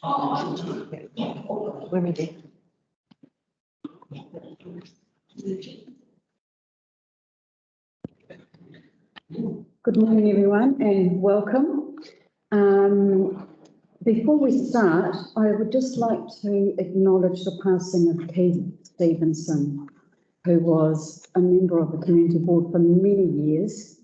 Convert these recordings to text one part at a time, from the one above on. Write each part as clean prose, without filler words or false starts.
We're ready. Good morning, everyone, and welcome. Before we start, I would just like to acknowledge the passing of Keith Stevenson, who was a member of the community board for many years,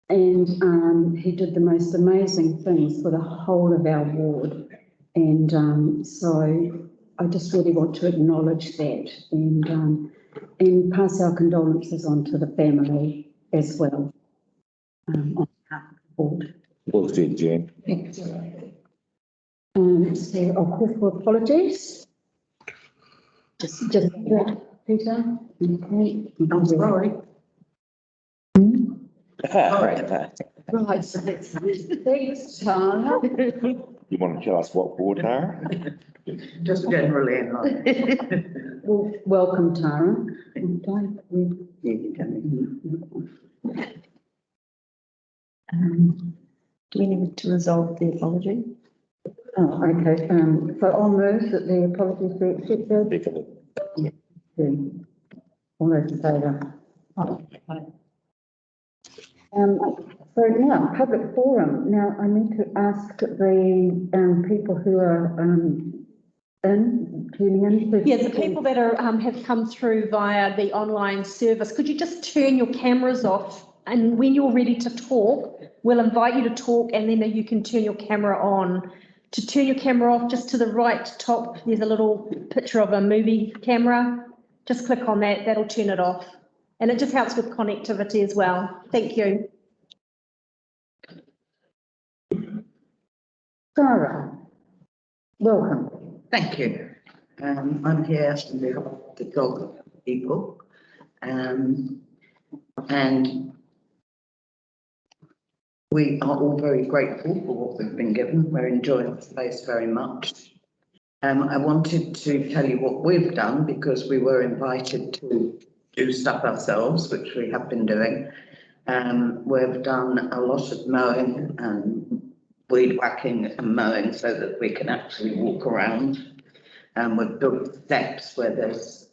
and he did the most amazing things for the whole of our ward. And so I just really want to acknowledge that and pass our condolences on to the family as well. On behalf of the board. Well said, Jan. Thank you. So I'll call for apologies. Just Peter. Okay. I'm sorry. Right, so that's thanks, Tara. You want to tell us what for, Tara? Just generally in line. Well, welcome, Tara. Do we need to resolve the apology? Oh, okay. So I'll move that the apologies be accepted. Definitely. All those in favour? So now, public forum. Now, I need to ask the people who are tuning in. Yeah, the people that are have come through via the online service, could you just turn your cameras off? And when you're ready to talk, we'll invite you to talk, and then you can turn your camera on. To turn your camera off, just to the right top, there's a little picture of a movie camera. Just click on that, that'll turn it off. And it just helps with connectivity as well. Thank you. Sarah, welcome. Thank you. I'm here on behalf of the dog people. And we are all very grateful for what we've been given. We're enjoying the space very much. I wanted to tell you what we've done because we were invited to do stuff ourselves, which we have been doing. We've done a lot of mowing and weed whacking and mowing so that we can actually walk around. We've built steps where there's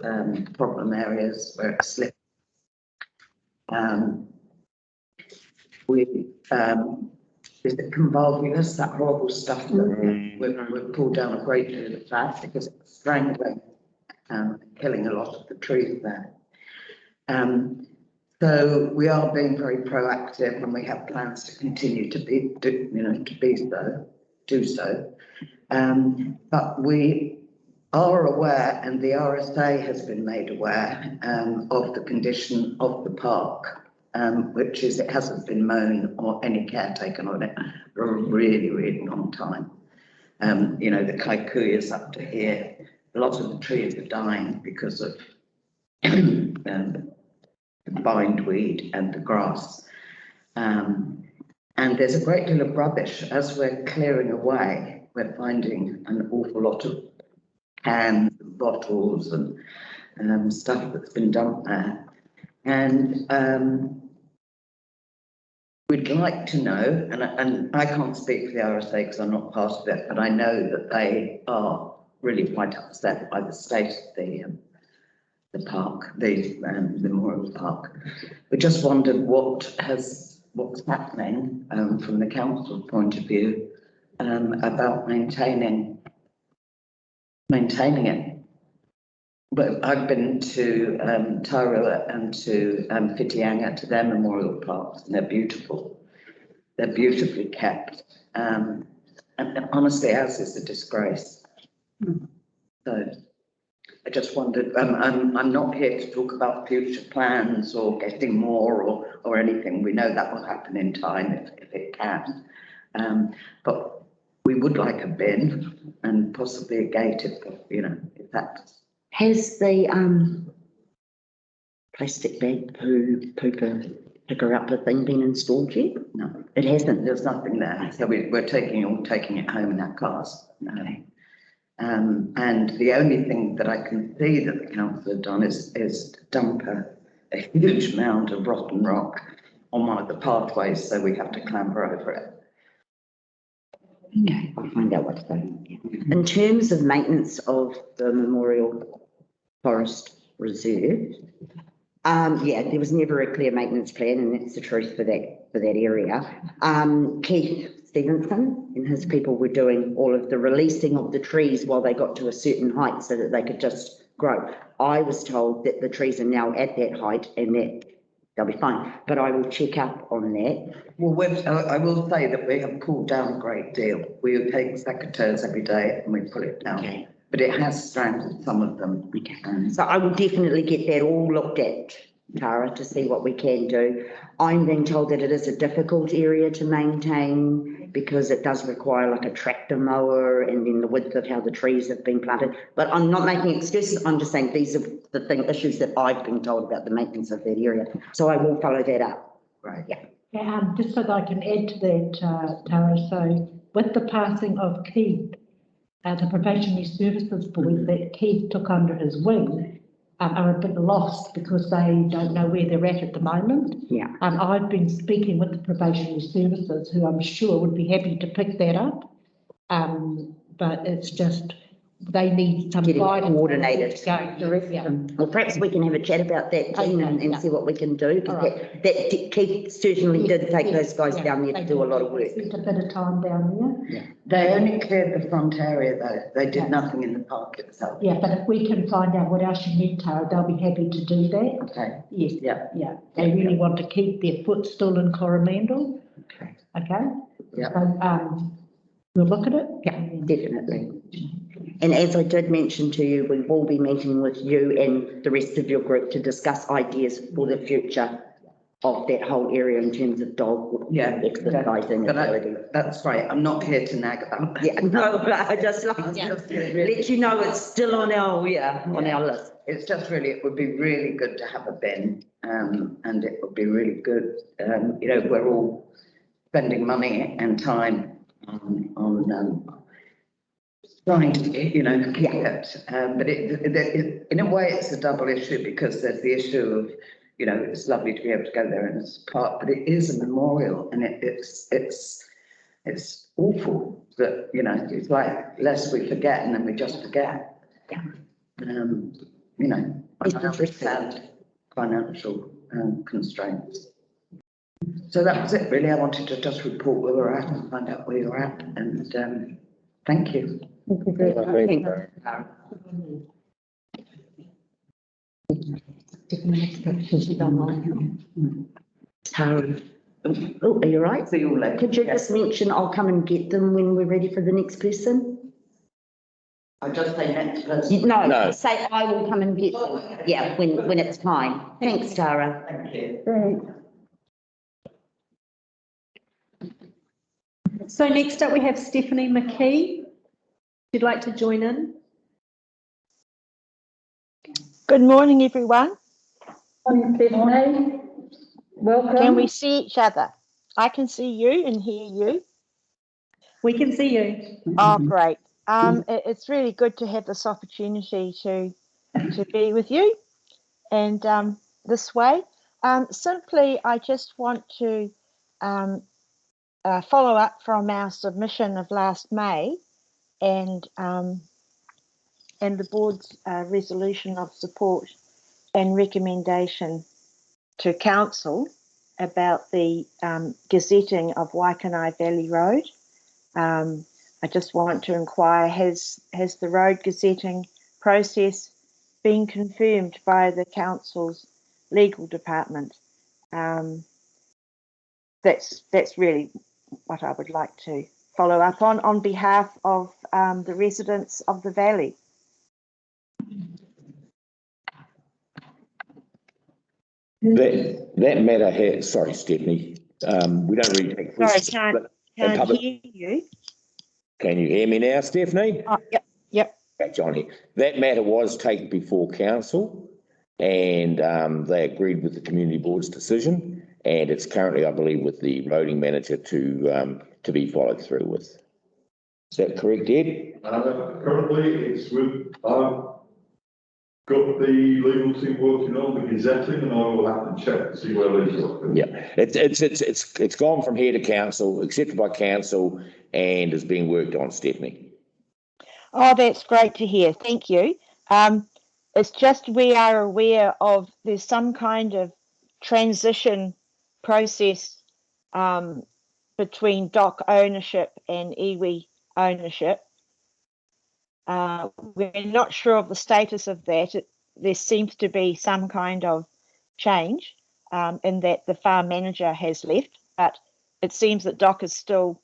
problem areas where it's slips. Is it convolvulus, that horrible stuff that we've pulled down a great deal of that because it's strangling and killing a lot of the trees there. So we are being very proactive and we have plans to continue to do so. But we are aware, and the RSA has been made aware of the condition of the park. Which is it hasn't been mown or any care taken on it for a really, really long time. The kaikui is up to here. A lot of the trees are dying because of the bindweed and the grass. And there's a great deal of rubbish. As we're clearing away, we're finding an awful lot of cans and bottles and stuff that's been dumped there. And we'd like to know, and I can't speak for the RSA because I'm not part of it, but I know that they are really quite upset by the state of the park, the Memorial Park. We just wondered what's happening from the council's point of view about maintaining it. But I've been to Taurua and to Whitianga, to their memorial parks, and they're beautiful. They're beautifully kept. And honestly, ours is a disgrace. So I just wondered, I'm not here to talk about future plans or getting more or anything. We know that will happen in time if it can. But we would like a bin and possibly a gate if that's. Has the plastic bag picker up the thing been installed yet? No, it hasn't. There's nothing there. So we're taking it home in our cars. Okay. And the only thing that I can see that the council have done is to dump a huge mound of rotten rock on one of the pathways, so we have to clamber over it. Okay, I'll find out what's going on. Yeah. In terms of maintenance of the Memorial Forest Reserve, yeah, there was never a clear maintenance plan, and that's the truth for that area. Keith Stevenson and his people were doing all of the releasing of the trees while they got to a certain height so that they could just grow. I was told that the trees are now at that height and that they'll be fine, but I will check up on that. Well, I will say that we have pulled down a great deal. We take secateurs every day and we pull it down. Okay. But it has stranded some of them. Okay. So I will definitely get that all looked at, Tara, to see what we can do. I'm being told that it is a difficult area to maintain because it does require like a tractor mower and then the width of how the trees have been planted. But I'm not making excuses. I'm just saying these are the issues that I've been told about the maintenance of that area. So I will follow that up. Right. Yeah. Just so that I can add to that, Tara, so with the passing of Keith, the Probationary Services Board that Keith took under his wing are a bit lost because they don't know where they're at the moment. Yeah. I've been speaking with the Probationary Services, who I'm sure would be happy to pick that up. But it's just, they need some Getting guidance. coordinated. Yeah. Well, perhaps we can have a chat about that, Jean, and see what we can do. All right. That Keith certainly did take Yes, those guys yeah, down there they to do a lot of work. Spent a bit of time down there. They only cleared the front area though. They did nothing in the park itself. Yeah, but if we can find out what else you need, Tara, they'll be happy to do that. Okay. Yes. Yeah. Yeah, they really want to keep their foot still in Coromandel. Okay. Okay? Yeah. So, we'll look at it. Yeah, definitely. And as I did mention to you, we will be meeting with you and the rest of your group to discuss ideas for the future of that whole area in terms of dog exercising ability. That's right. I'm not here to nag about that. Yeah, no, I just like to let you know it's still on our list. It's just really, it would be really good to have a bin, and it would be really good. You know, we're all spending money and time on trying to, you know, keep it. But it, in a way, it's a double issue because there's the issue of, you know, it's lovely to be able to go there and it's a park, but it is a memorial, and it's awful that, you know, it's like, lest we forget and then we just forget. Yeah. You know, I understand financial constraints. So that was it really. I wanted to just report where we're at and find out where you're at, and thank you. Thank you very much. Tara. Oh, are you right? See you all later. Could you just mention I'll come and get them when we're ready for the next person? I just say next person. No, say I will come and get them. Yeah, when it's time. Thanks, Tara. Thank you. Thanks. So next up we have Stephanie McKee. If you'd like to join in. Good morning, everyone. Morning, Stephanie. Welcome. Can we see each other? I can see you and hear you. We can see you. Oh, great. It's really good to have this opportunity to be with you and this way. Simply, I just want to follow up from our submission of last May and the board's resolution of support and recommendation to council about the gazetting of Waikanae Valley Road. I just want to inquire, has the road gazetting process been confirmed by the council's legal department? That's really what I would like to follow up on behalf of the residents of the valley. That matter has, sorry, Stephanie, we don't really take questions. Sorry, can't hear you. Can you hear me now, Stephanie? Yep. Okay, John here. That matter was taken before council and they agreed with the community board's decision, and it's currently, I believe, with the roading manager to be followed through with. Is that correct, Ed? Currently, it's with, got the legal team working on the gazetting, and I will have to check to see where these are. Yeah, it's gone from here to council, accepted by council, and is being worked on, Stephanie. Oh, that's great to hear. Thank you. It's just we are aware of there's some kind of transition process between DOC ownership and iwi ownership. We're not sure of the status of that. There seems to be some kind of change in that the farm manager has left, but it seems that DOC is still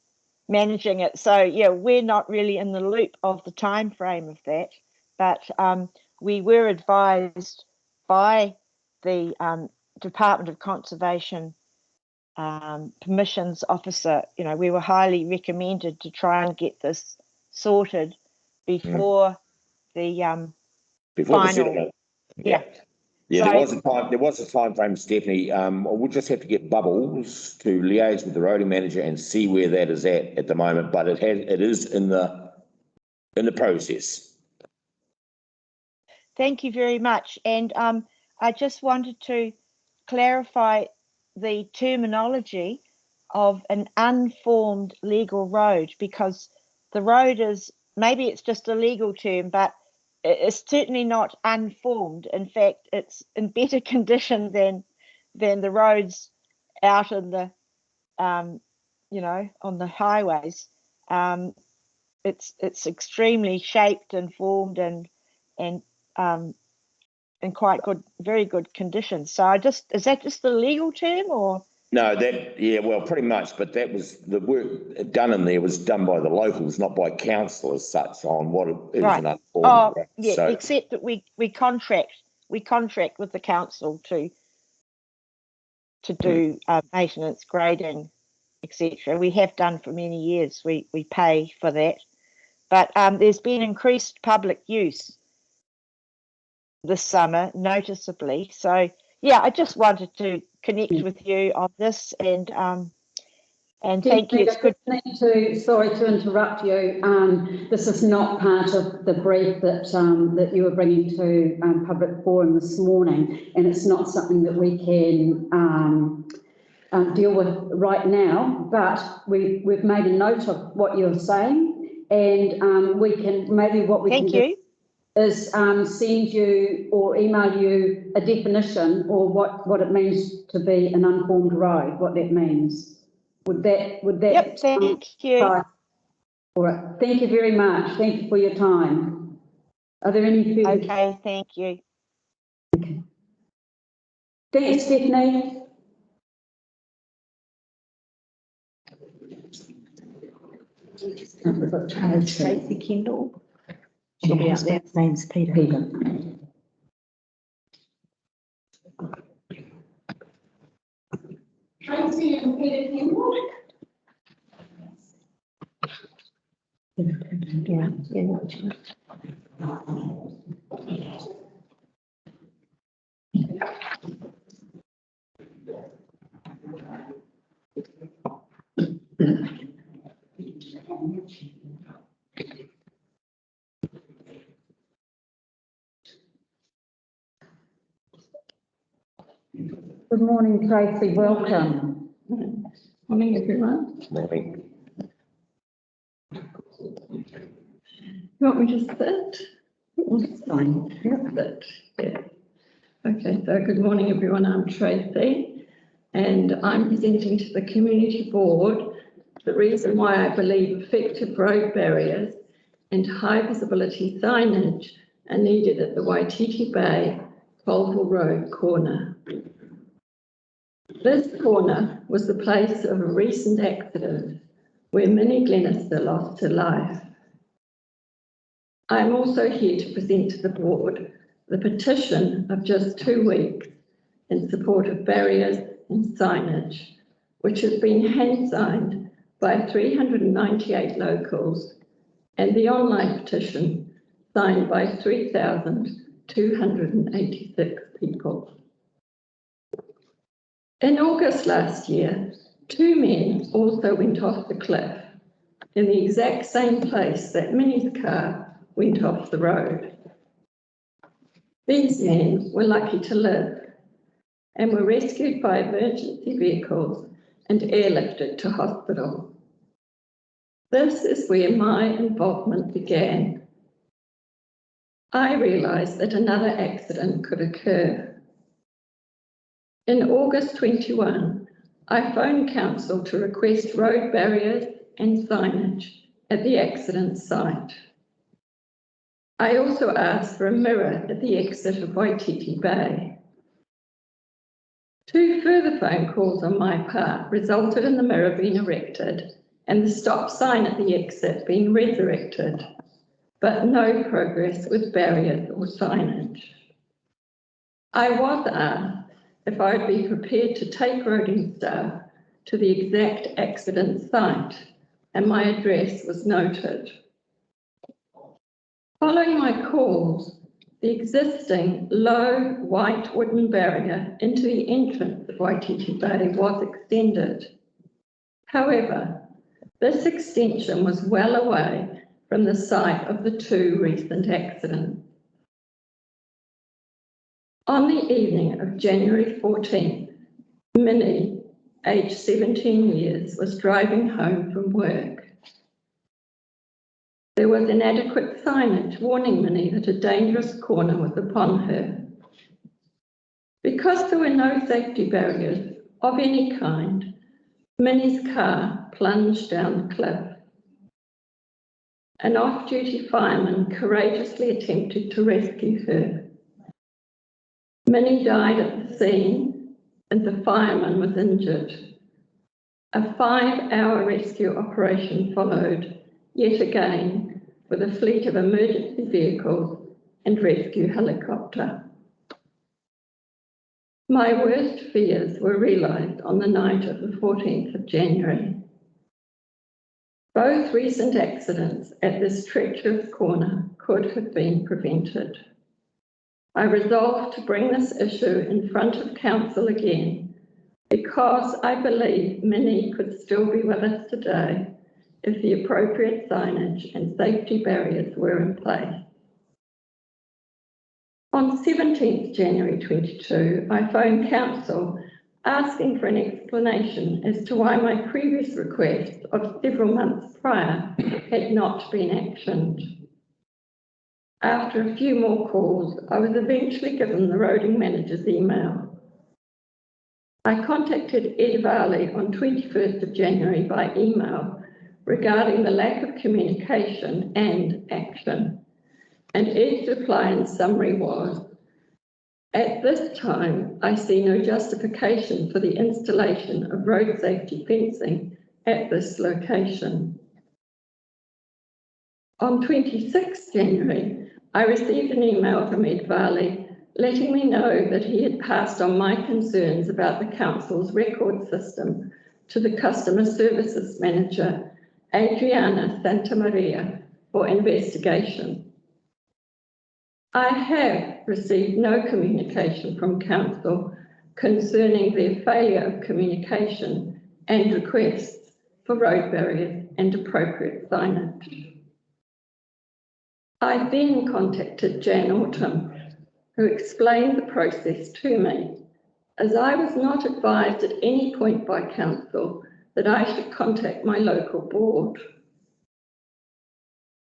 managing it. So yeah, we're not really in the loop of the time frame of that, but we were advised by the Department of Conservation permissions officer, we were highly recommended to try and get this sorted before the final. Settlement. Yeah. Yeah, So- there was a time frame, Stephanie. We'll just have to get Bubbles to liaise with the roading manager and see where that is at the moment, but it is in the process. Thank you very much. And I just wanted to clarify the terminology of an unformed legal road, because the road is, maybe it's just a legal term, but it's certainly not unformed. In fact, it's in better condition than the roads out in the, on the highways. It's extremely shaped and formed and in quite good, very good condition. So is that just the legal term or? No, well, pretty much, but that was the work done in there was done by the locals, not by council as such on what is Right. an unformed Oh, road. yeah, So, except that we contract with the council to do maintenance, grading, etc. We have done for many years. We pay for that, but there's been increased public use this summer noticeably. So yeah, I just wanted to connect with you on this and thank you. It's good. Sorry to interrupt you. This is not part of the brief that you were bringing to public forum this morning, and it's not something that we can deal with right now. But we've made a note of what you're saying, and we can maybe what we Thank can you. do is send you or email you a definition or what it means to be an unformed road, what that means. Would that? Yep, thank you. All right. Thank you very much. Thank you for your time. Are there any further? Okay, thank you. Okay. Thanks, Stephanie. Tracy Kendall. She'll be up there. His name's Peter. Tracy and Peter Kimball. Good morning, Tracy. Welcome. Morning, everyone. morning. You want me to sit? That's fine. Sit. Yeah. Okay, so good morning, everyone. I'm Tracy, and I'm presenting to the Community Board the reason why I believe effective road barriers and high visibility signage are needed at the Waititi Bay Colville Road corner. This corner was the place of a recent accident where Minnie Glenister lost her life. I am also here to present to the board the petition of just 2 weeks in support of barriers and signage, which has been hand-signed by 398 locals, and the online petition signed by 3,286 people. In August last year, 2 men also went off the cliff in the exact same place that Minnie's car went off the road. These men were lucky to live and were rescued by emergency vehicles and airlifted to hospital. This is where my involvement began I realised that another accident could occur. In August 21, I phoned council to request road barriers and signage at the accident site. I also asked for a mirror at the exit of Waititi Bay. 2 further phone calls on my part resulted in the mirror being erected and the stop sign at the exit being resurrected, but no progress with barriers or signage. I was asked if I would be prepared to take roading staff to the exact accident site, and my address was noted. Following my calls, the existing low white wooden barrier into the entrance of Waititi Bay was extended. However, this extension was well away from the site of the 2 recent accidents. On the evening of January 14th, Minnie, aged 17 years, was driving home from work. There was inadequate signage warning Minnie that a dangerous corner was upon her. Because there were no safety barriers of any kind, Minnie's car plunged down the cliff. An off-duty fireman courageously attempted to rescue her. Minnie died at the scene and the fireman was injured. A 5-hour rescue operation followed, yet again, with a fleet of emergency vehicles and rescue helicopter. My worst fears were realised on the night of the 14th of January. Both recent accidents at this treacherous corner could have been prevented. I resolved to bring this issue in front of council again because I believe Minnie could still be with us today if the appropriate signage and safety barriers were in place. On 17th January 22, I phoned council asking for an explanation as to why my previous request of several months prior had not been actioned. After a few more calls, I was eventually given the roading manager's email. I contacted Ed Varley on 21st of January by email regarding the lack of communication and action, and Ed's reply in summary was, "At this time, I see no justification for the installation of road safety fencing at this location." On 26th January, I received an email from Ed Varley letting me know that he had passed on my concerns about the council's record system to the customer services manager, Adriana Santamaria, for investigation. I have received no communication from council concerning their failure of communication and requests for road barriers and appropriate signage. I then contacted Jan Autumn, who explained the process to me, as I was not advised at any point by council that I should contact my local board.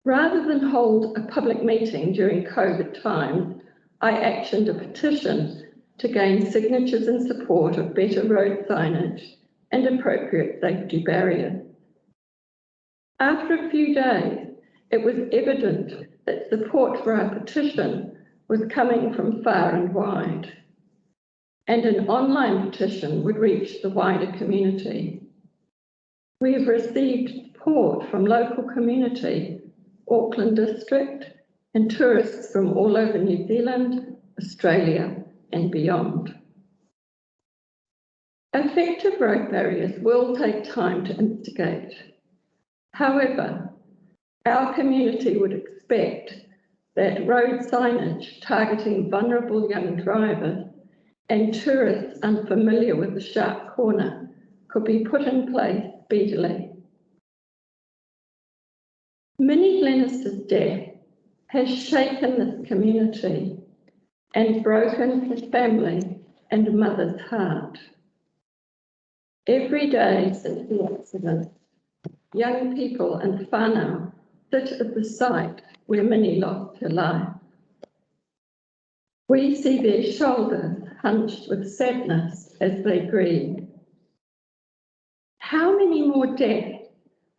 Rather than hold a public meeting during COVID times, I actioned a petition to gain signatures in support of better road signage and appropriate safety barriers. After a few days, it was evident that support for our petition was coming from far and wide, and an online petition would reach the wider community. We have received support from local community, Auckland District, and tourists from all over New Zealand, Australia, and beyond. Effective road barriers will take time to instigate. However, our community would expect that road signage targeting vulnerable young drivers and tourists unfamiliar with the sharp corner could be put in place speedily. Minnie Glenister's death has shaken this community and broken his family and mother's heart. Every day since the accident, young people and whānau sit at the site where Minnie lost her life. We see their shoulders hunched with sadness as they grieve. How many more deaths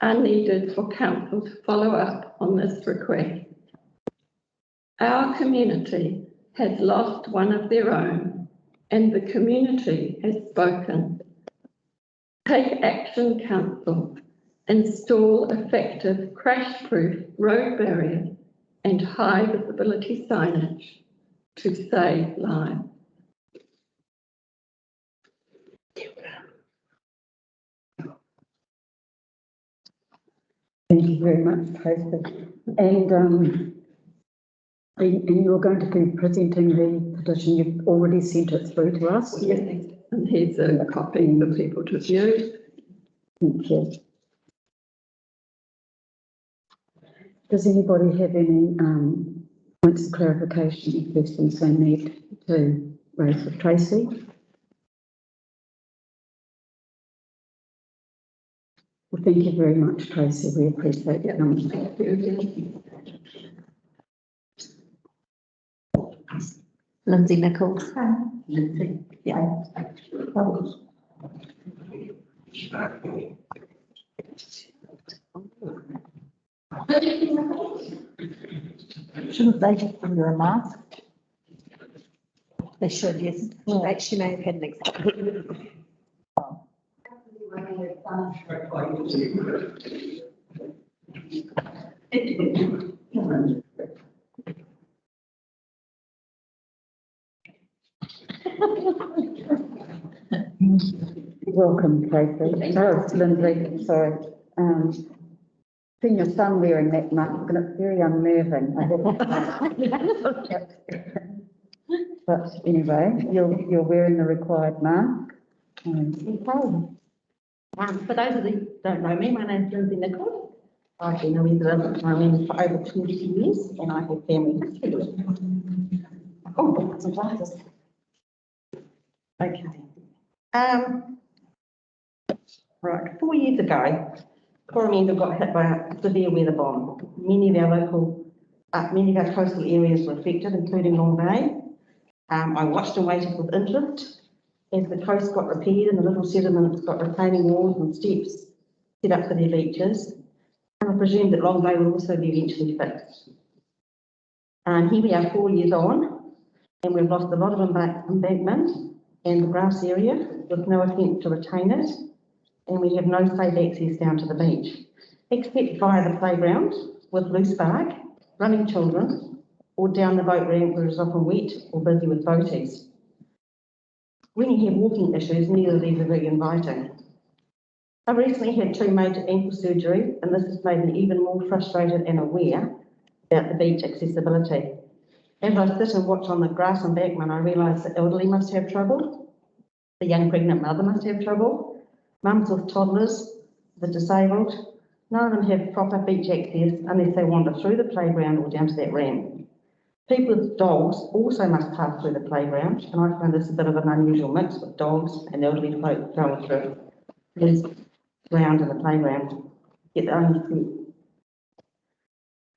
are needed for council to follow up on this request? Our community has lost one of their own, and the community has spoken. Take action, council. Install effective crash-proof road barriers and high visibility signage to save lives. Thank you very much, Tracy. And you're going to be presenting the petition. You've already sent it through to us. Yes, and here's a copy for people to view. Thank you. Does anybody have any points of clarification, questions they need to raise with Tracy? Well, thank you very much, Tracy. We appreciate it. Thank you. Lindsay Nichols. Lindsay. Yeah. Shouldn't they just wear a mask? They should, yes. She may have had an example. Welcome, Tracy. Oh, Lindsay, sorry. Seeing your son wearing that mask, and it's very unnerving. But anyway, you're wearing the required mask. For those of you who don't know me, my name's Lindsay Nichols. I've been a resident of Coromandel for over 20 years and I have family history. Oh, I've got some glasses. Okay. Right, 4 years ago, Coromandel got hit by a severe weather bomb. Many of our coastal areas were affected, including Long Bay. I watched and waited with interest as the coast got repaired and the little settlements got retaining walls and steps set up for their beaches. And I presumed that Long Bay would also be eventually fixed. Here we are 4 years on, and we've lost a lot of embankment and the grass area with no attempt to retain it. And we have no safe access down to the beach, except via the playground with loose bark, running children, or down the boat ramp where it's often wet or busy with boaties. When you have walking issues, neither of these are very inviting. I recently had 2 major ankle surgeries, and this has made me even more frustrated and aware about the beach accessibility. As I sit and watch on the grass embankment, I realise the elderly must have trouble, the young pregnant mother must have trouble, mums with toddlers, the disabled. None of them have proper beach access unless they wander through the playground or down to that ramp. People with dogs also must pass through the playground, and I find this a bit of an unusual mix with dogs and elderly folk going through this ground in the playground. Get the only thing.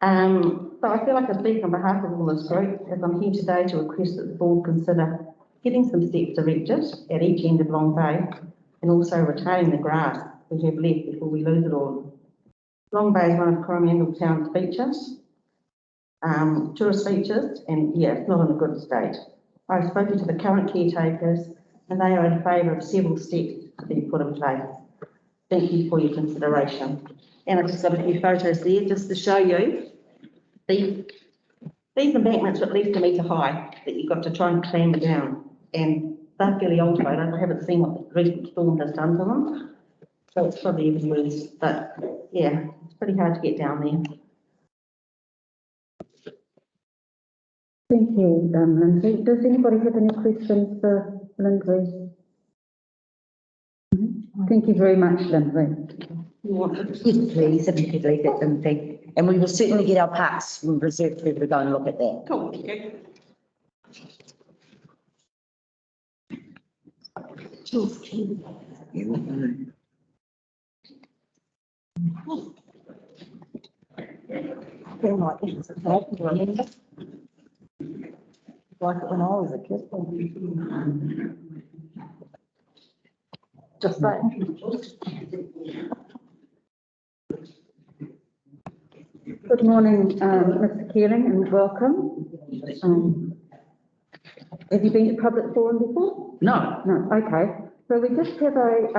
So I feel like I speak on behalf of all this group as I'm here today to request that the board consider getting some steps erected at each end of Long Bay and also retaining the grass we have left before we lose it all. Long Bay is one of Coromandel Town's beaches, tourist features, and yeah, it's not in a good state. I've spoken to the current caretakers and they are in favour of several steps to be put in place. Thank you for your consideration. And I've just got a few photos there just to show you. These embankments are at least 1 metre high that you've got to try and clamber down. And they're fairly old photos. I haven't seen what the recent storm has done to them. So it's probably even worse. But yeah, it's pretty hard to get down there. Thank you, Lindsay. Does anybody have any questions for Lindsay? Thank you very much, Lindsay. Yes, please, if you could leave it, Lindsay. And we will certainly get our parks and reserve people to go and look at that. Cool, thank you. like it when I was a kid. Just saying. Good morning, Mr. Keeling, and welcome. Have you been to public forum before? No. No, okay. So we just have a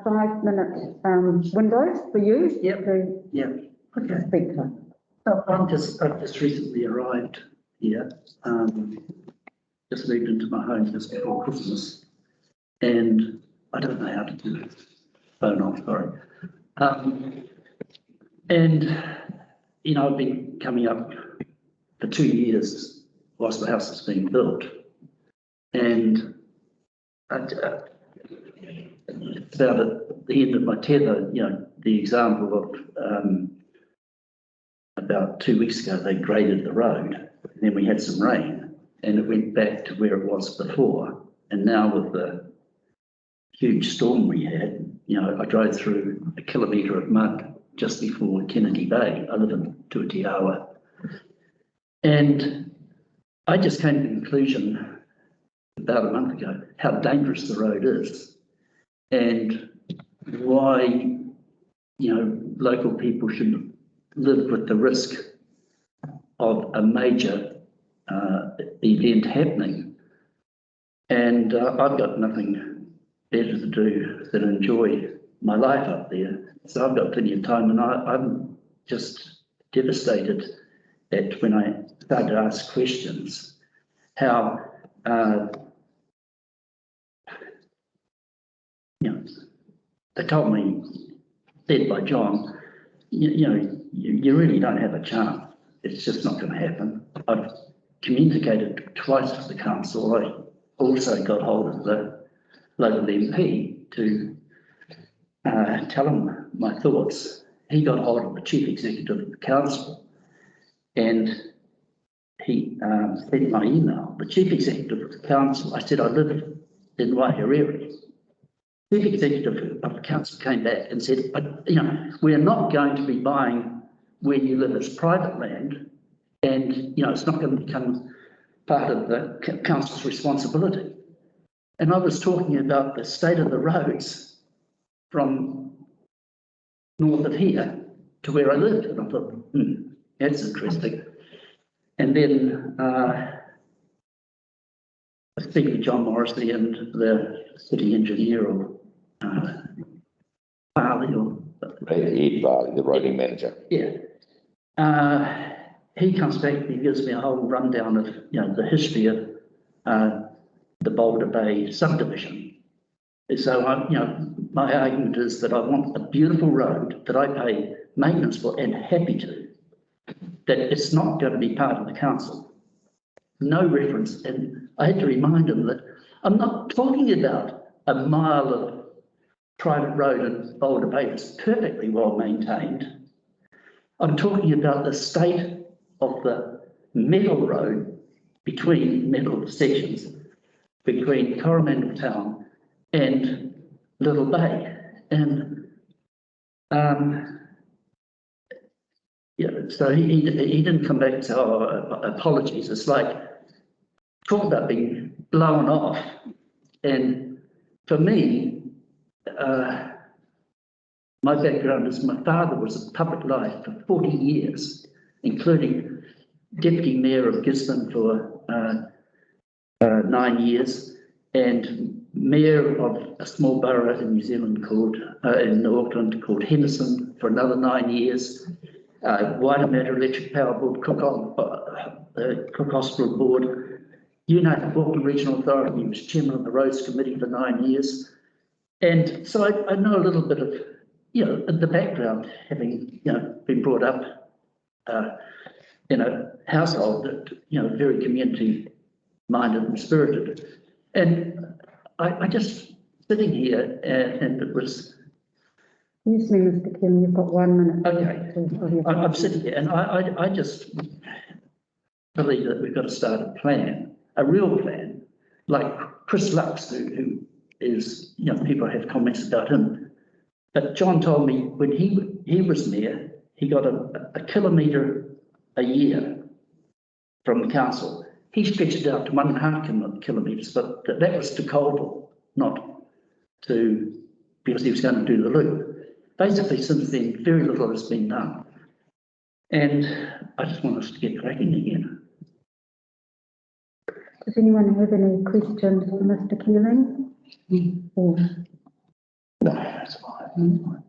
5-minute window for you. Yep. To Okay. speak to. I've just recently arrived here, just moved into my home just before Christmas, and I don't know how to do it. Phone off, sorry. And, you know, I've been coming up for 2 years whilst the house is being built. And it's about at the end of my tether, you know, the example of about 2 weeks ago, they graded the road, and then we had some rain, and it went back to where it was before. And now with the huge storm we had, you know, I drove through a kilometre of mud just before Kennedy Bay. I live in Tuatiawa. And I just came to the conclusion about a month ago how dangerous the road is and why, you know, local people should live with the risk of a major event happening. And I've got nothing better to do than enjoy my life up there. So I've got plenty of time, and I'm just devastated at when I started to ask questions, how, you know, they told me, said by John, you know, you really don't have a chance. It's just not going to happen. I've communicated twice with the council. I also got hold of the local MP to tell him my thoughts. He got hold of the chief executive of the council, and he sent my email. The chief executive of the council, I said I live in Waiharere. Chief executive of the council came back and said, but, you know, we're not going to be buying where you live as private land, and, you know, it's not going to become part of the council's responsibility. And I was talking about the state of the roads from north of here to where I lived, and I thought, that's interesting. And then I speak with John Morrissey and the city engineer, or Barley, or Ed Barley, the roading manager. Yeah. He comes back and he gives me a whole rundown of, you know, the history of the Boulder Bay subdivision. So, you know, my argument is that I want a beautiful road that I pay maintenance for and happy to, that it's not going to be part of the council. No reference. And I had to remind him that I'm not talking about a mile of private road in Boulder Bay that's perfectly well maintained. I'm talking about the state of the metal road between metal sections between Coromandel Town and Little Bay. And yeah, so he didn't come back and say, oh, apologies. It's like, talk about being blown off. And for me, my background is my father was in public life for 40 years, including deputy mayor of Gisborne for 9 years and mayor of a small borough in New Zealand called, in Auckland called Henderson for another 9 years. Waitemata Electric Power Board, Cook Hospital Board, United Auckland Regional Authority. He was chairman of the Roads Committee for 9 years. And so I know a little bit of, you know, the background, having, you know, been brought up in a household that, you know, very community minded and spirited. And I just sitting here and it was. Excuse me, Mr. Kim, you've got 1 minute. Okay. I'm sitting here and I just believe that we've got to start a plan, a real plan, like Chris Lux, who is, you know, people have comments about him. But John told me when he was mayor, he got a kilometre a year from the council. he stretched it out to 1.5 kilometres, but that was to Colville, not to, because he was going to do the loop. Basically, since then, very little has been done. And I just want us to get cracking again. Does anyone have any questions for Mr. Keeling? Or- No, that's fine.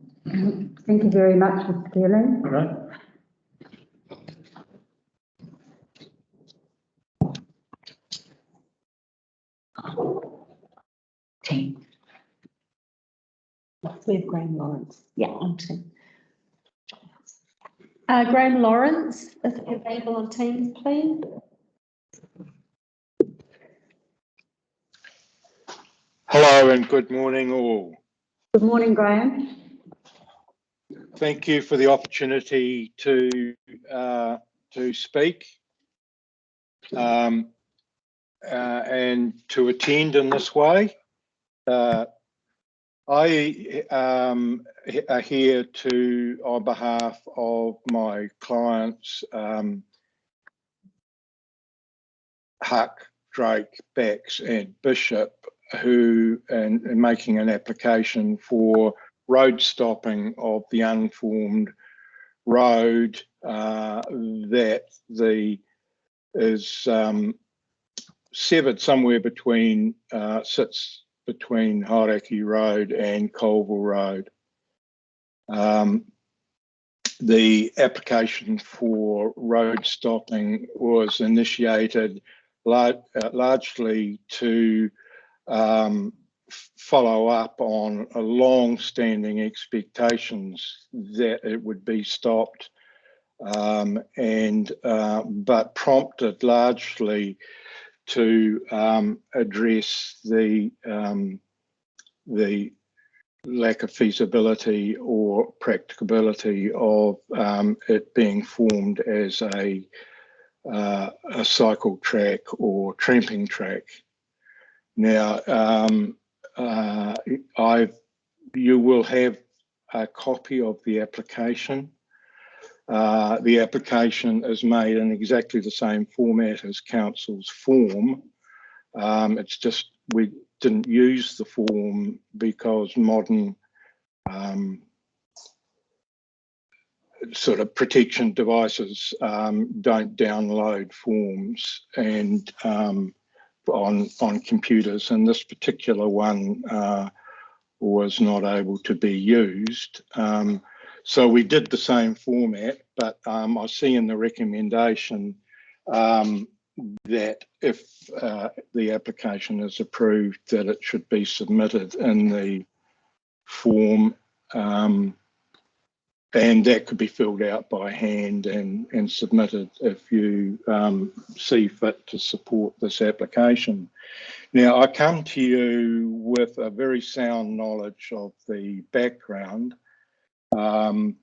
Thank you very much, Mr. Keeling. All right. Team. We have Graham Lawrence. Yeah. On team. Graham Lawrence, is available on Teams, please. Hello and good morning all. Good morning, Graham. Thank you for the opportunity to speak and to attend in this way. I am here on behalf of my clients, Huck, Drake, Bax and Bishop, who and making an application for road stopping of the unformed road that is severed somewhere between sits between Hauraki Road and Colville Road. The application for road stopping was initiated largely to follow up on a long-standing expectations that it would be stopped, but prompted largely to address the lack of feasibility or practicability of it being formed as a cycle track or tramping track. Now, you will have a copy of the application. The application is made in exactly the same format as council's form. It's just we didn't use the form because modern sort of protection devices don't download forms and on computers, and this particular one was not able to be used. So we did the same format, but I see in the recommendation that if the application is approved, that it should be submitted in the form, and that could be filled out by hand and submitted if you see fit to support this application. Now, I come to you with a very sound knowledge of the background to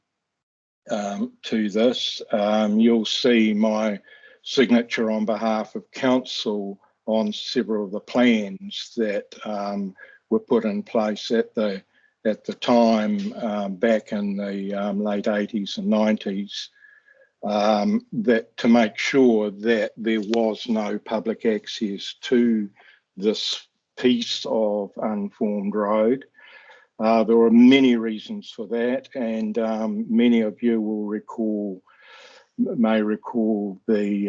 this. You'll see my signature on behalf of council on several of the plans that were put in place at the time back in the late 80s and 90s, that to make sure that there was no public access to this piece of unformed road. There were many reasons for that, and many of you may recall the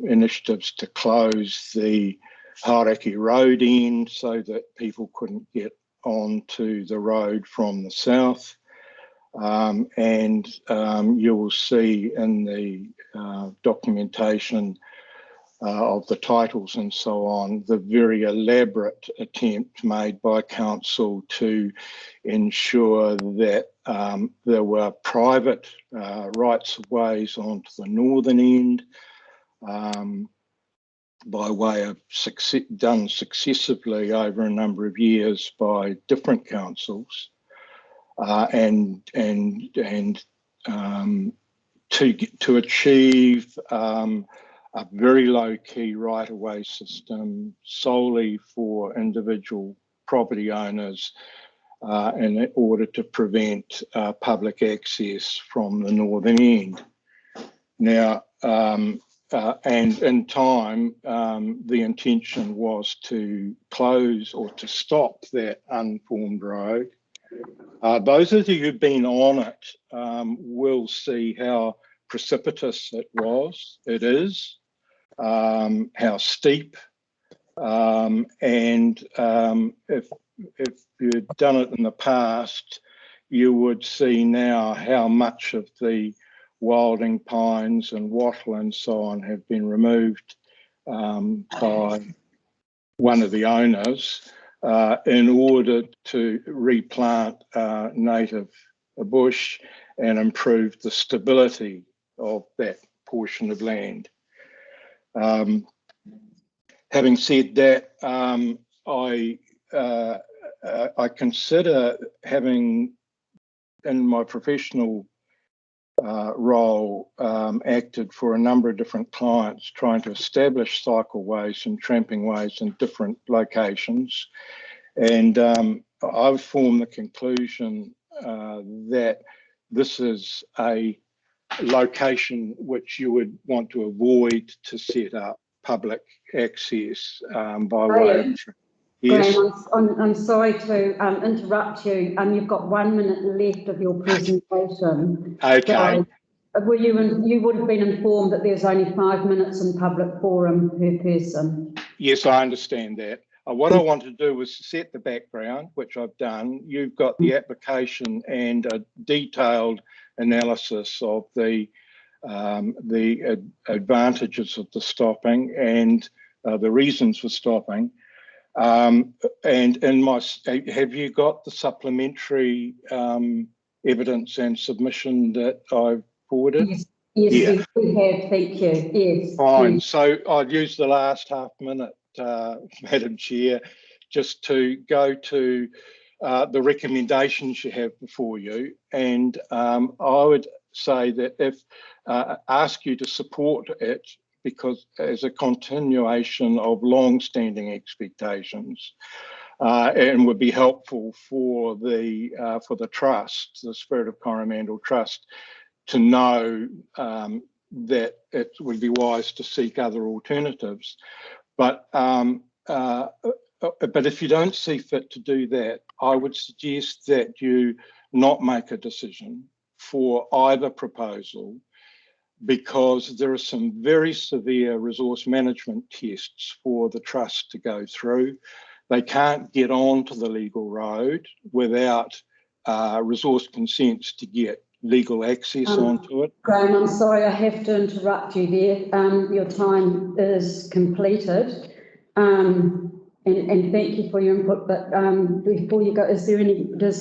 initiatives to close the Hauraki Road end so that people couldn't get onto the road from the south. And you will see in the documentation of the titles and so on, the very elaborate attempt made by council to ensure that there were private rights of ways onto the northern end by way of done successively over a number of years by different councils, and to achieve a very low-key right-of-way system solely for individual property owners in order to prevent public access from the northern end. Now, and in time, the intention was to close or to stop that unformed road. Those of you who've been on it will see how precipitous it is, how steep, and if you'd done it in the past, you would see now how much of the wilding pines and wattle and so on have been removed by one of the owners in order to replant native bush and improve the stability of that portion of land. Having said that, I consider, having in my professional role acted for a number of different clients trying to establish cycleways and tramping ways in different locations, and I've formed the conclusion that this is a location which you would want to avoid to set up public access by way of... Yes. Graham, I'm sorry to interrupt you. You've got 1 minute left of your presentation. Okay. So, you would have been informed that there's only 5 minutes in public forum per person. Yes, I understand that. What I want to do was set the background, which I've done. You've got the application and a detailed analysis of the advantages of the stopping and the reasons for stopping. And have you got the supplementary evidence and submission that I've forwarded? Yes, we have, thank you. Yes. Fine. Yes. So I'd use the last half minute, Madam Chair, just to go to the recommendations you have before you. And I would say that if ask you to support it, because as a continuation of long-standing expectations, and would be helpful for the trust, the Spirit of Coromandel Trust, to know that it would be wise to seek other alternatives. But if you don't see fit to do that, I would suggest that you not make a decision for either proposal, because there are some very severe resource management tests for the trust to go through. They can't get onto the legal road without resource consents to get legal access onto it. Graham, I'm sorry, I have to interrupt you there. Your time is completed. And thank you for your input. But before you go, does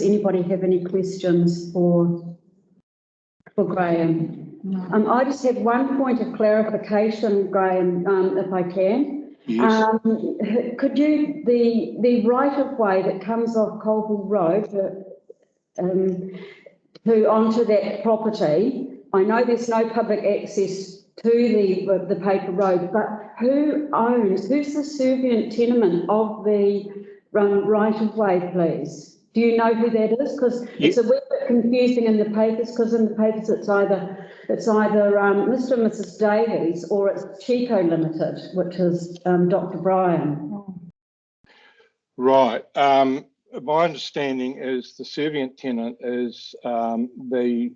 anybody have any questions for Graham? I just have one point of clarification, Graham, if I can. Yes. Could you, the right of way that comes off Colville Road onto that property, I know there's no public access to the paper road, but who's the servient tenement of the right of way, please? Do you know who that is? Because it's a wee bit confusing in the papers, because in the papers it's either Mr. and Mrs. Davies or it's Chico Limited, which is Dr. Brian. Right. My understanding is the servient tenant is the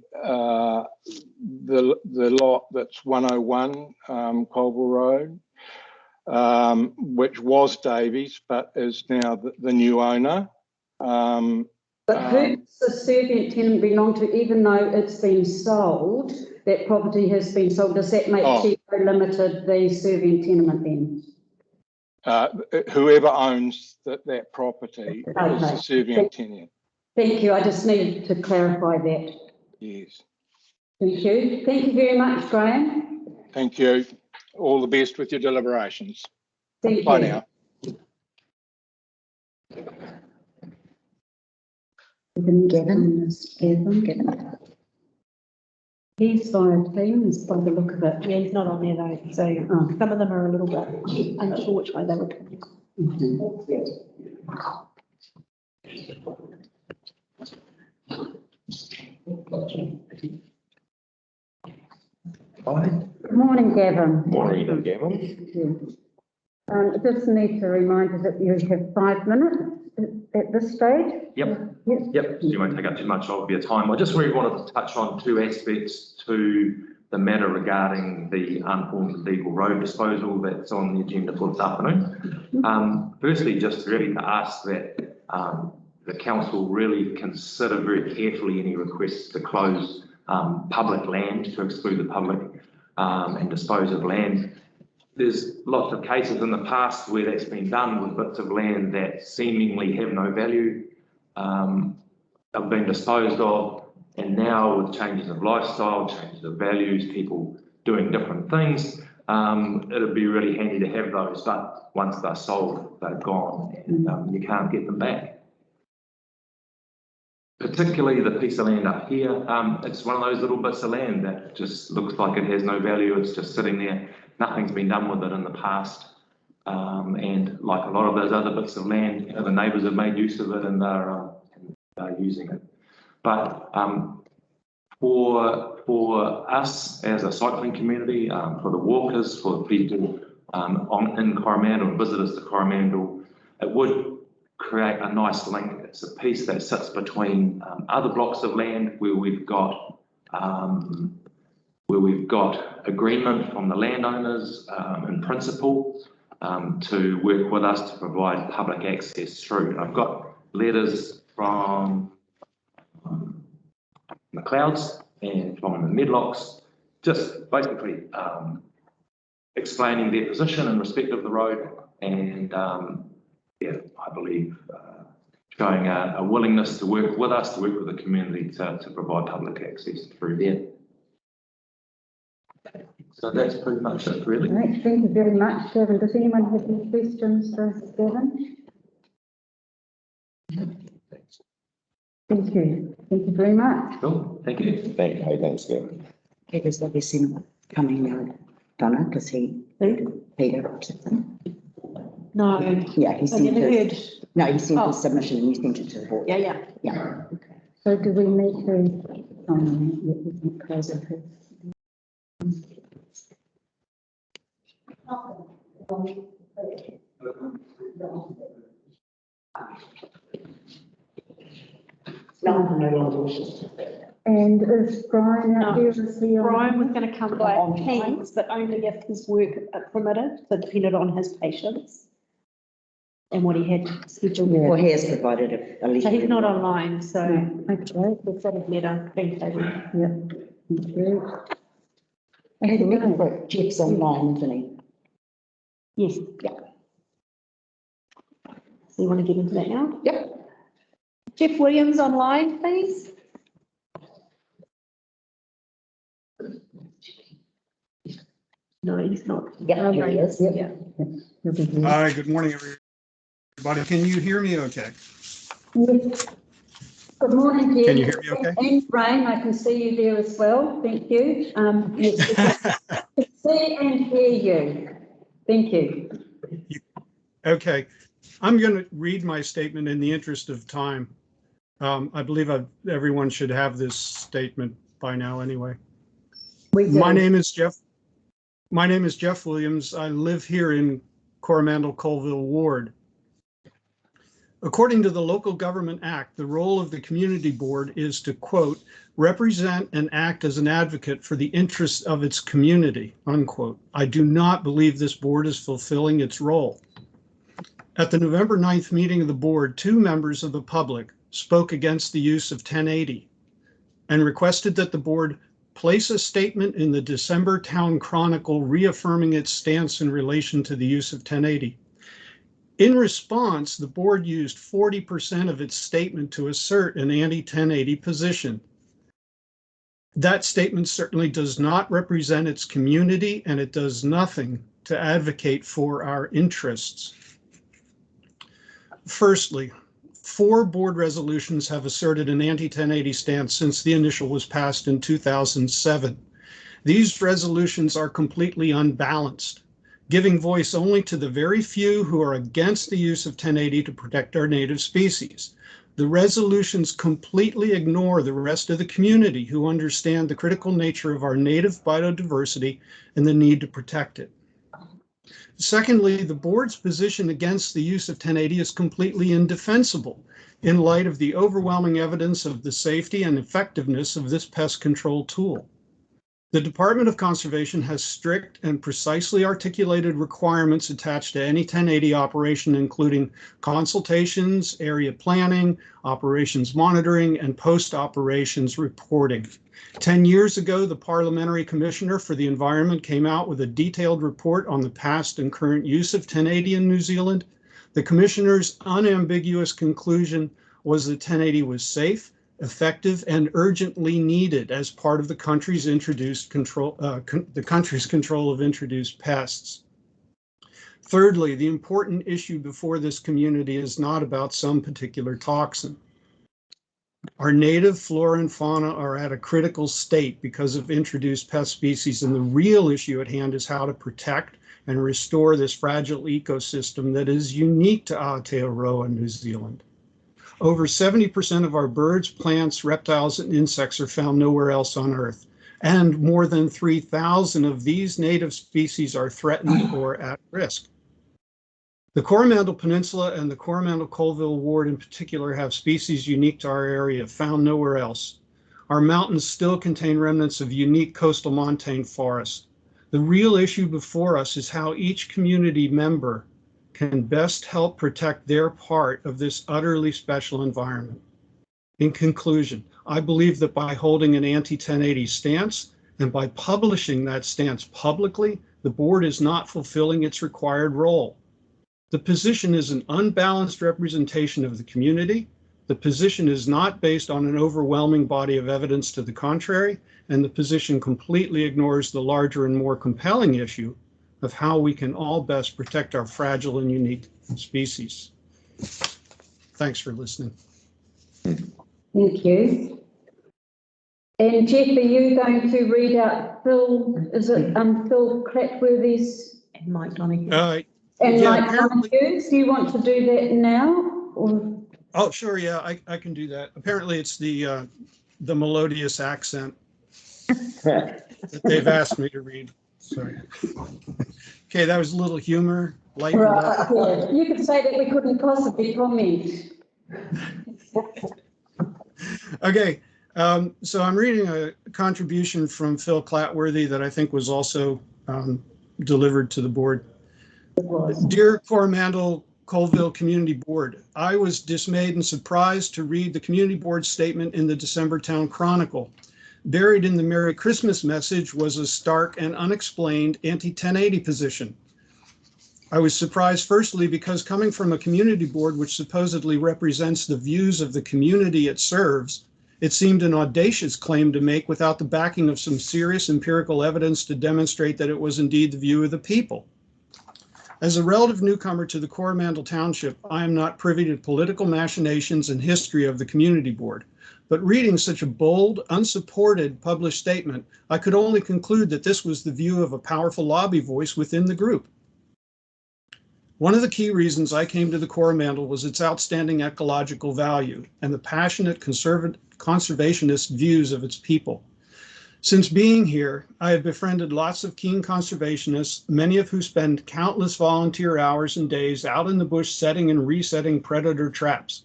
lot that's 101 Colville Road, which was Davies, but is now the new owner. But who does the servient tenant belong to, even though it's been sold, that property has been sold? Does that make Chico Limited the servient tenement then? Whoever owns that property is the servient tenant. Thank you. I just needed to clarify that. Yes. Thank you. Thank you very much, Graham. Thank you. All the best with your deliberations. Thank you. Bye now. Gavin. He's via Teams by the look of it. Yeah, he's not on there though, so some of them are a little bit unsure which way they were coming. Good morning, Gavin. Morning, Gavin. Thank you. I just need to remind you that you have 5 minutes at this stage. Yep. Yes. Yep, so you won't take up too much of your time. I just really wanted to touch on two aspects to the matter regarding the unformed legal road disposal that's on the agenda for this afternoon. Firstly, just really to ask that the council really consider very carefully any requests to close public land, to exclude the public and dispose of land. There's lots of cases in the past where that's been done with bits of land that seemingly have no value, have been disposed of, and now with changes of lifestyle, changes of values, people doing different things, it'd be really handy to have those, but once they're sold, they're gone, and you can't get them back. Particularly the piece of land up here, it's one of those little bits of land that just looks like it has no value. It's just sitting there. Nothing's been done with it in the past. And like a lot of those other bits of land, the neighbours have made use of it and they're using it. But for us as a cycling community, for the walkers, for the people in Coromandel, visitors to Coromandel, it would create a nice link. It's a piece that sits between other blocks of land where we've got agreement from the landowners in principle to work with us to provide public access through. I've got letters from McLeod's and from the Medlocks, just basically explaining their position in respect of the road and yeah, I believe showing a willingness to work with us, to work with the community to provide public access through there. So that's pretty much it, really. Right, thank you very much, Gavin. Does anyone have any questions for Gavin? Thank you. Thank you very much. Cool. Thank you. Thanks, Gavin. Peter's obviously not coming now, Donna, because Peter or something. No. Yeah, he I sent never heard. No, he sent his submission and you sent it to the board. Yeah. Yeah. So do we need to, we can close it. And is Brian out there? Is he on? Brian was going to come by hands, but only if his work permitted, so depended on his patience and what he had scheduled. Well, he has provided a letter. So he's not online, so Okay. we've got a letter being taken. Yep. Thank you. I had a look at what Jeff's online, isn't he? Yes. Yeah. So you want to get into that now? Yep. Jeff Williams online, please. No, he's not. Yeah, here he is. Yeah. Hi, good morning, everybody. Can you hear me okay? Yes. Good morning, Jim. Can you hear me okay? And Brian, I can see you there as well. Thank you. Yes, I can see and hear you. Thank you. Okay, I'm going to read my statement in the interest of time. I believe everyone should have this statement by now anyway. My name is Jeff Williams. I live here in Coromandel-Colville Ward. According to the Local Government Act, the role of the community board is to, quote, represent and act as an advocate for the interests of its community, unquote. I do not believe this board is fulfilling its role. At the November 9th meeting of the board, 2 members of the public spoke against the use of 1080 and requested that the board place a statement in the December Town Chronicle reaffirming its stance in relation to the use of 1080. In response, the board used 40% of its statement to assert an anti-1080 position. That statement certainly does not represent its community, and it does nothing to advocate for our interests. Firstly, 4 board resolutions have asserted an anti-1080 stance since the initial was passed in 2007. These resolutions are completely unbalanced, giving voice only to the very few who are against the use of 1080 to protect our native species. The resolutions completely ignore the rest of the community who understand the critical nature of our native biodiversity and the need to protect it. Secondly, the board's position against the use of 1080 is completely indefensible in light of the overwhelming evidence of the safety and effectiveness of this pest control tool. The Department of Conservation has strict and precisely articulated requirements attached to any 1080 operation, including consultations, area planning, operations monitoring, and post-operations reporting. 10 years ago, the Parliamentary Commissioner for the Environment came out with a detailed report on the past and current use of 1080 in New Zealand. The Commissioner's unambiguous conclusion was that 1080 was safe, effective, and urgently needed as part of the country's control of introduced pests. Thirdly, the important issue before this community is not about some particular toxin. Our native flora and fauna are at a critical state because of introduced pest species, and the real issue at hand is how to protect and restore this fragile ecosystem that is unique to Aotearoa, New Zealand. Over 70% of our birds, plants, reptiles, and insects are found nowhere else on Earth, and more than 3,000 of these native species are threatened or at risk. The Coromandel Peninsula and the Coromandel-Colville Ward in particular have species unique to our area, found nowhere else. Our mountains still contain remnants of unique coastal montane forests. The real issue before us is how each community member can best help protect their part of this utterly special environment. In conclusion, I believe that by holding an anti-1080 stance and by publishing that stance publicly, the board is not fulfilling its required role. The position is an unbalanced representation of the community. The position is not based on an overwhelming body of evidence to the contrary, and the position completely ignores the larger and more compelling issue of how we can all best protect our fragile and unique species. Thanks for listening. Thank you. And Jeff, are you going to read out Phil, is it Phil Clatworthy's? And Mike Donahue. And yeah, Mike Donahue's, do you want to do that now? Or? Oh, sure, yeah, I can do that. Apparently it's the melodious accent that they've asked me to read. Sorry. Okay, that was a little humor. Lighten it up. Yeah. You could say that we couldn't possibly comment. Okay, so I'm reading a contribution from Phil Clatworthy that I think was also delivered to the board. Dear Coromandel-Colville Community Board, I was dismayed and surprised to read the community board statement in the December Town Chronicle. Buried in the Merry Christmas message was a stark and unexplained anti-1080 position. I was surprised firstly because coming from a community board which supposedly represents the views of the community it serves, it seemed an audacious claim to make without the backing of some serious empirical evidence to demonstrate that it was indeed the view of the people. As a relative newcomer to the Coromandel Township, I am not privy to political machinations and history of the community board. But reading such a bold, unsupported published statement, I could only conclude that this was the view of a powerful lobby voice within the group. One of the key reasons I came to the Coromandel was its outstanding ecological value and the passionate conservationist views of its people. Since being here, I have befriended lots of keen conservationists, many of who spend countless volunteer hours and days out in the bush setting and resetting predator traps.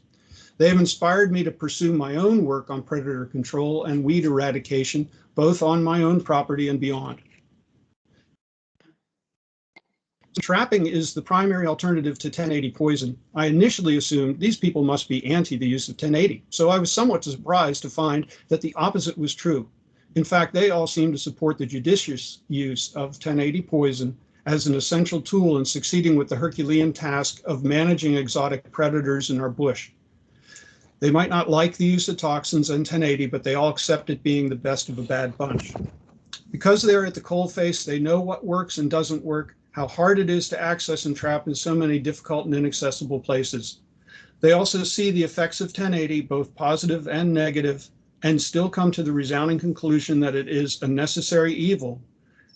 They have inspired me to pursue my own work on predator control and weed eradication, both on my own property and beyond. Trapping is the primary alternative to 1080 poison. I initially assumed these people must be anti the use of 1080, so I was somewhat surprised to find that the opposite was true. In fact, they all seem to support the judicious use of 1080 poison as an essential tool in succeeding with the Herculean task of managing exotic predators in our bush. They might not like the use of toxins and 1080, but they all accept it being the best of a bad bunch. Because they're at the coalface, they know what works and doesn't work, how hard it is to access and trap in so many difficult and inaccessible places. They also see the effects of 1080, both positive and negative, and still come to the resounding conclusion that it is a necessary evil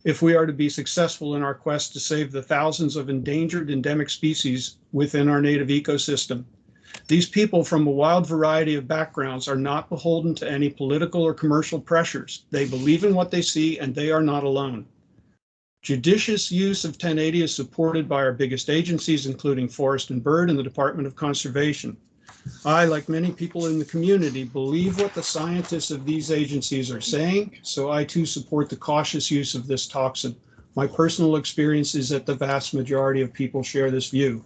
if we are to be successful in our quest to save the thousands of endangered endemic species within our native ecosystem. These people from a wild variety of backgrounds are not beholden to any political or commercial pressures. They believe in what they see, and they are not alone. Judicious use of 1080 is supported by our biggest agencies, including Forest and Bird and the Department of Conservation. I, like many people in the community, believe what the scientists of these agencies are saying, so I too support the cautious use of this toxin. My personal experience is that the vast majority of people share this view.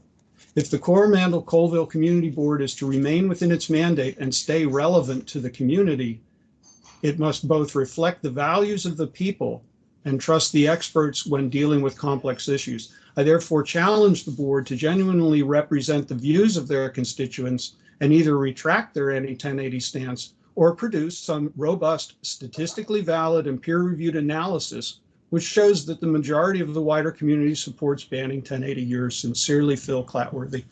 If the Coromandel-Colville Community Board is to remain within its mandate and stay relevant to the community, it must both reflect the values of the people and trust the experts when dealing with complex issues. I therefore challenge the board to genuinely represent the views of their constituents and either retract their anti-1080 stance or produce some robust, statistically valid and peer-reviewed analysis which shows that the majority of the wider community supports banning 1080. Yours sincerely, Phil Clatworthy.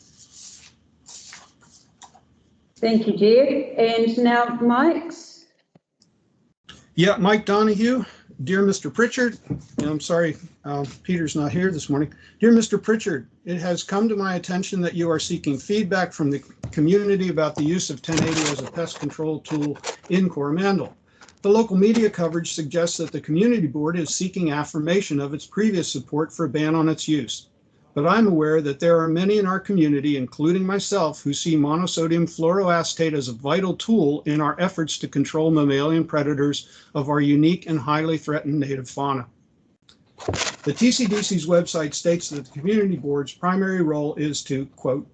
Thank you, Jed. And now Mike's. Yeah, Mike Donahue. Dear Mr. Pritchard, I'm sorry, Peter's not here this morning. Dear Mr. Pritchard, it has come to my attention that you are seeking feedback from the community about the use of 1080 as a pest control tool in Coromandel. The local media coverage suggests that the community board is seeking affirmation of its previous support for a ban on its use. But I'm aware that there are many in our community, including myself, who see monosodium fluoroacetate as a vital tool in our efforts to control mammalian predators of our unique and highly threatened native fauna. The TCDC's website states that the community board's primary role is to, quote,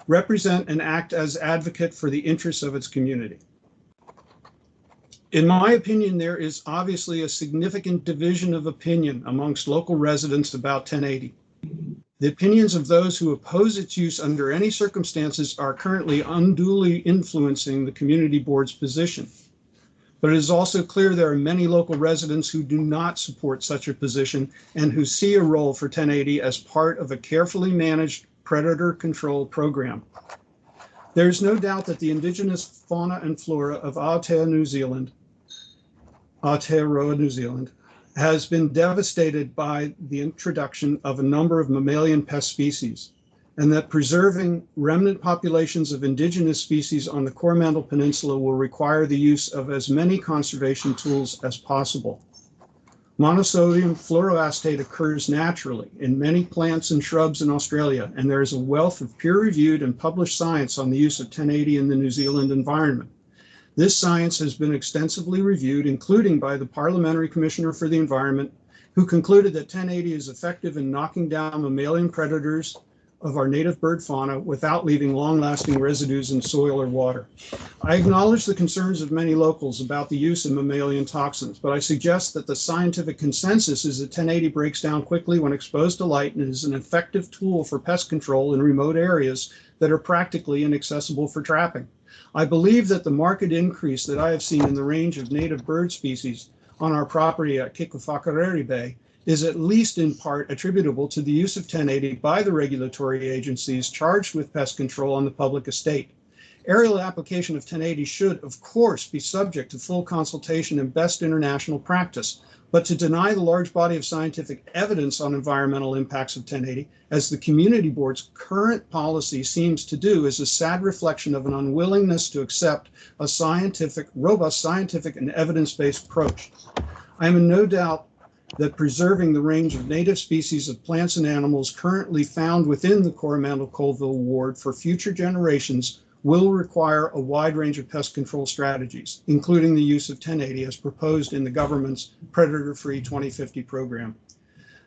represent and act as advocate for the interests of its community. In my opinion, there is obviously a significant division of opinion amongst local residents about 1080. The opinions of those who oppose its use under any circumstances are currently unduly influencing the community board's position. But it is also clear there are many local residents who do not support such a position and who see a role for 1080 as part of a carefully managed predator control program. There is no doubt that the indigenous fauna and flora of Aotearoa, New Zealand, has been devastated by the introduction of a number of mammalian pest species, and that preserving remnant populations of indigenous species on the Coromandel Peninsula will require the use of as many conservation tools as possible. Monosodium fluoroacetate occurs naturally in many plants and shrubs in Australia, and there is a wealth of peer-reviewed and published science on the use of 1080 in the New Zealand environment. This science has been extensively reviewed, including by the Parliamentary Commissioner for the Environment, who concluded that 1080 is effective in knocking down mammalian predators of our native bird fauna without leaving long-lasting residues in soil or water. I acknowledge the concerns of many locals about the use of mammalian toxins, but I suggest that the scientific consensus is that 1080 breaks down quickly when exposed to light and is an effective tool for pest control in remote areas that are practically inaccessible for trapping. I believe that the marked increase that I have seen in the range of native bird species on our property at Kikuwhakarere Bay is at least in part attributable to the use of 1080 by the regulatory agencies charged with pest control on the public estate. Aerial application of 1080 should, of course, be subject to full consultation and best international practice, but to deny the large body of scientific evidence on environmental impacts of 1080, as the community board's current policy seems to do, is a sad reflection of an unwillingness to accept a robust scientific and evidence-based approach. I am in no doubt that preserving the range of native species of plants and animals currently found within the Coromandel-Colville ward for future generations will require a wide range of pest control strategies, including the use of 1080 as proposed in the government's Predator-Free 2050 program.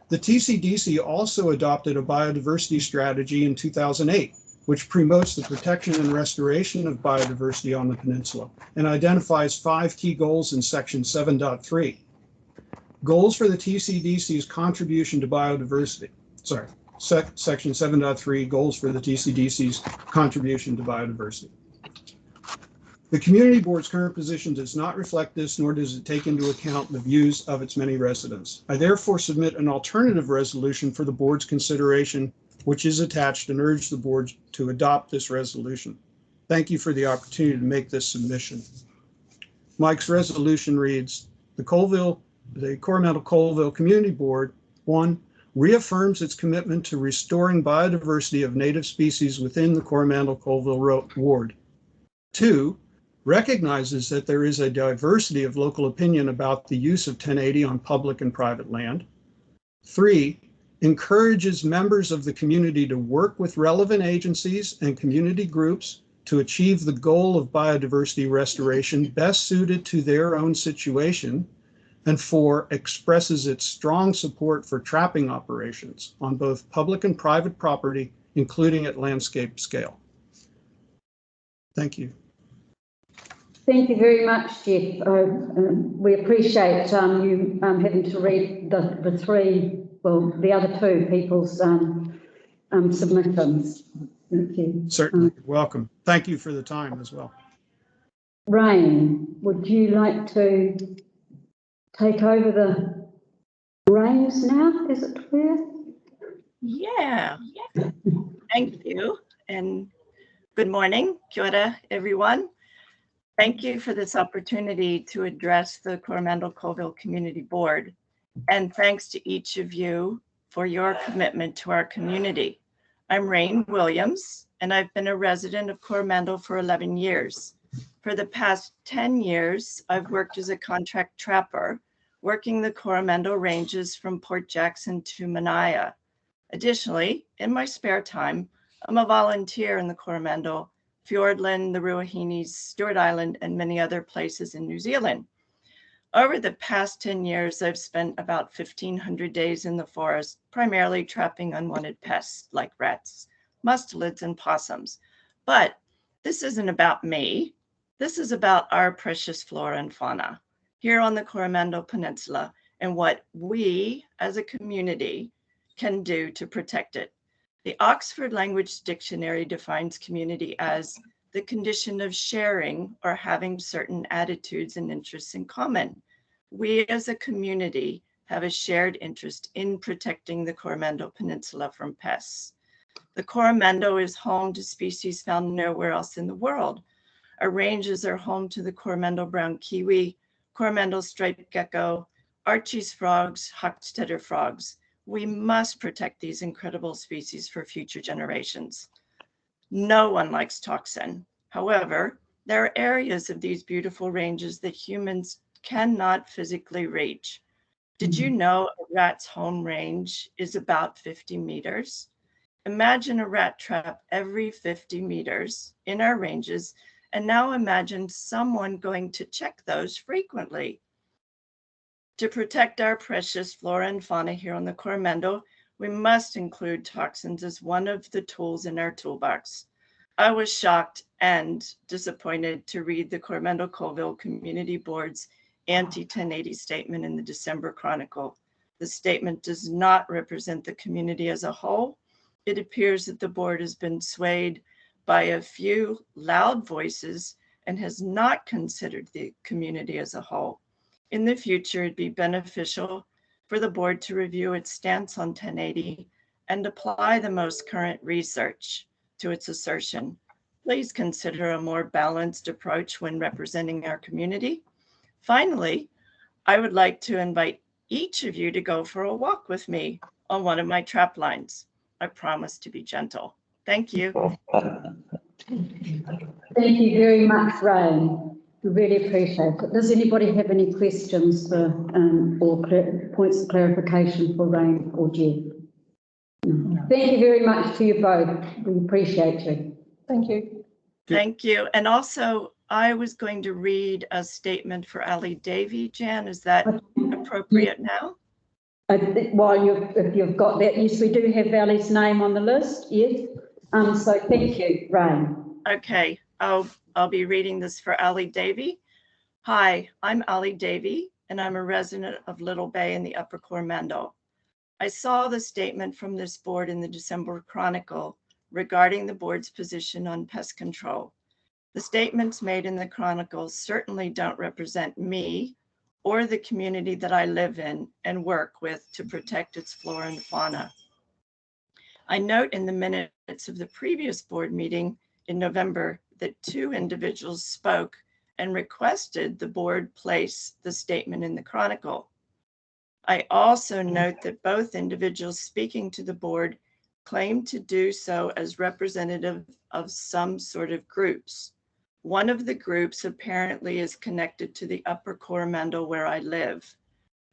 The TCDC also adopted a biodiversity strategy in 2008, which promotes the protection and restoration of biodiversity on the peninsula and identifies 5 key goals in section 7.3. Goals for the TCDC's contribution to biodiversity. Section 7.3, goals for the TCDC's contribution to biodiversity. The community board's current position does not reflect this, nor does it take into account the views of its many residents. I therefore submit an alternative resolution for the board's consideration, which is attached, and urge the board to adopt this resolution. Thank you for the opportunity to make this submission. Mike's resolution reads, the Coromandel-Colville Community Board, 1, reaffirms its commitment to restoring biodiversity of native species within the Coromandel-Colville Ward. 2, recognizes that there is a diversity of local opinion about the use of 1080 on public and private land. 3, encourages members of the community to work with relevant agencies and community groups to achieve the goal of biodiversity restoration best suited to their own situation. And 4, expresses its strong support for trapping operations on both public and private property, including at landscape scale. Thank you. Thank you very much, Jeff. We appreciate you having to read the three, well, the other two people's submissions. Thank you. Certainly, welcome. Thank you for the time as well. Rain, would you like to take over the reins now? Is it clear? Yeah. Thank you. And good morning. Kia ora, everyone. Thank you for this opportunity to address the Coromandel-Colville Community Board. And thanks to each of you for your commitment to our community. I'm Rain Williams, and I've been a resident of Coromandel for 11 years. For the past 10 years, I've worked as a contract trapper, working the Coromandel ranges from Port Jackson to Manaia. Additionally, in my spare time, I'm a volunteer in the Coromandel, Fiordland, the Ruahinis, Stewart Island, and many other places in New Zealand. Over the past 10 years, I've spent about 1,500 days in the forest, primarily trapping unwanted pests like rats, mustelids, and possums. But this isn't about me. This is about our precious flora and fauna here on the Coromandel Peninsula and what we as a community can do to protect it. The Oxford Language Dictionary defines community as the condition of sharing or having certain attitudes and interests in common. We as a community have a shared interest in protecting the Coromandel Peninsula from pests. The Coromandel is home to species found nowhere else in the world. Our ranges are home to the Coromandel brown kiwi, Coromandel striped gecko, Archie's frogs, Hochstetter frogs. We must protect these incredible species for future generations. No one likes toxin. However, there are areas of these beautiful ranges that humans cannot physically reach. Did you know a rat's home range is about 50 meters? Imagine a rat trap every 50 meters in our ranges, and now imagine someone going to check those frequently. To protect our precious flora and fauna here on the Coromandel, we must include toxins as one of the tools in our toolbox. I was shocked and disappointed to read the Coromandel-Colville Community Board's anti-1080 statement in the December Chronicle. The statement does not represent the community as a whole. It appears that the board has been swayed by a few loud voices and has not considered the community as a whole. In the future, it'd be beneficial for the board to review its stance on 1080 and apply the most current research to its assertion. Please consider a more balanced approach when representing our community. Finally, I would like to invite each of you to go for a walk with me on one of my trap lines. I promise to be gentle. Thank you. Thank you very much, Rain. We really appreciate it. Does anybody have any questions for, or points of clarification for Rain or Jeff? No. Thank you very much to you both. We appreciate you. Thank you. Thank you. And also, I was going to read a statement for Ali Davey. Jan, is that appropriate now? If you've got that, yes, we do have Ali's name on the list, yes. So thank you, Rain. Okay, I'll be reading this for Ali Davey. Hi, I'm Ali Davey, and I'm a resident of Little Bay in the Upper Coromandel. I saw the statement from this board in the December Chronicle regarding the board's position on pest control. The statements made in the Chronicle certainly don't represent me or the community that I live in and work with to protect its flora and fauna. I note in the minutes of the previous board meeting in November that 2 individuals spoke and requested the board place the statement in the Chronicle. I also note that both individuals speaking to the board claim to do so as representative of some sort of groups. One of the groups apparently is connected to the Upper Coromandel where I live.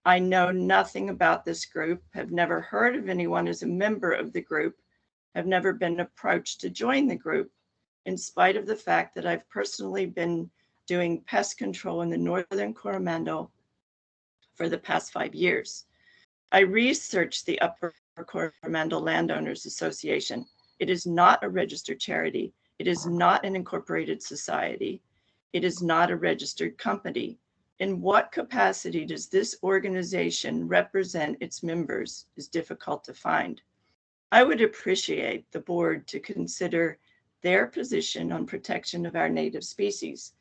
I know nothing about this group, have never heard of anyone as a member of the group, have never been approached to join the group, in spite of the fact that I've personally been doing pest control in the Northern Coromandel for the past 5 years. I researched the Upper Coromandel Landowners Association. It is not a registered charity. It is not an incorporated society. It is not a registered company. In what capacity does this organization represent its members is difficult to find. I would appreciate the board to consider their position on protection of our native species.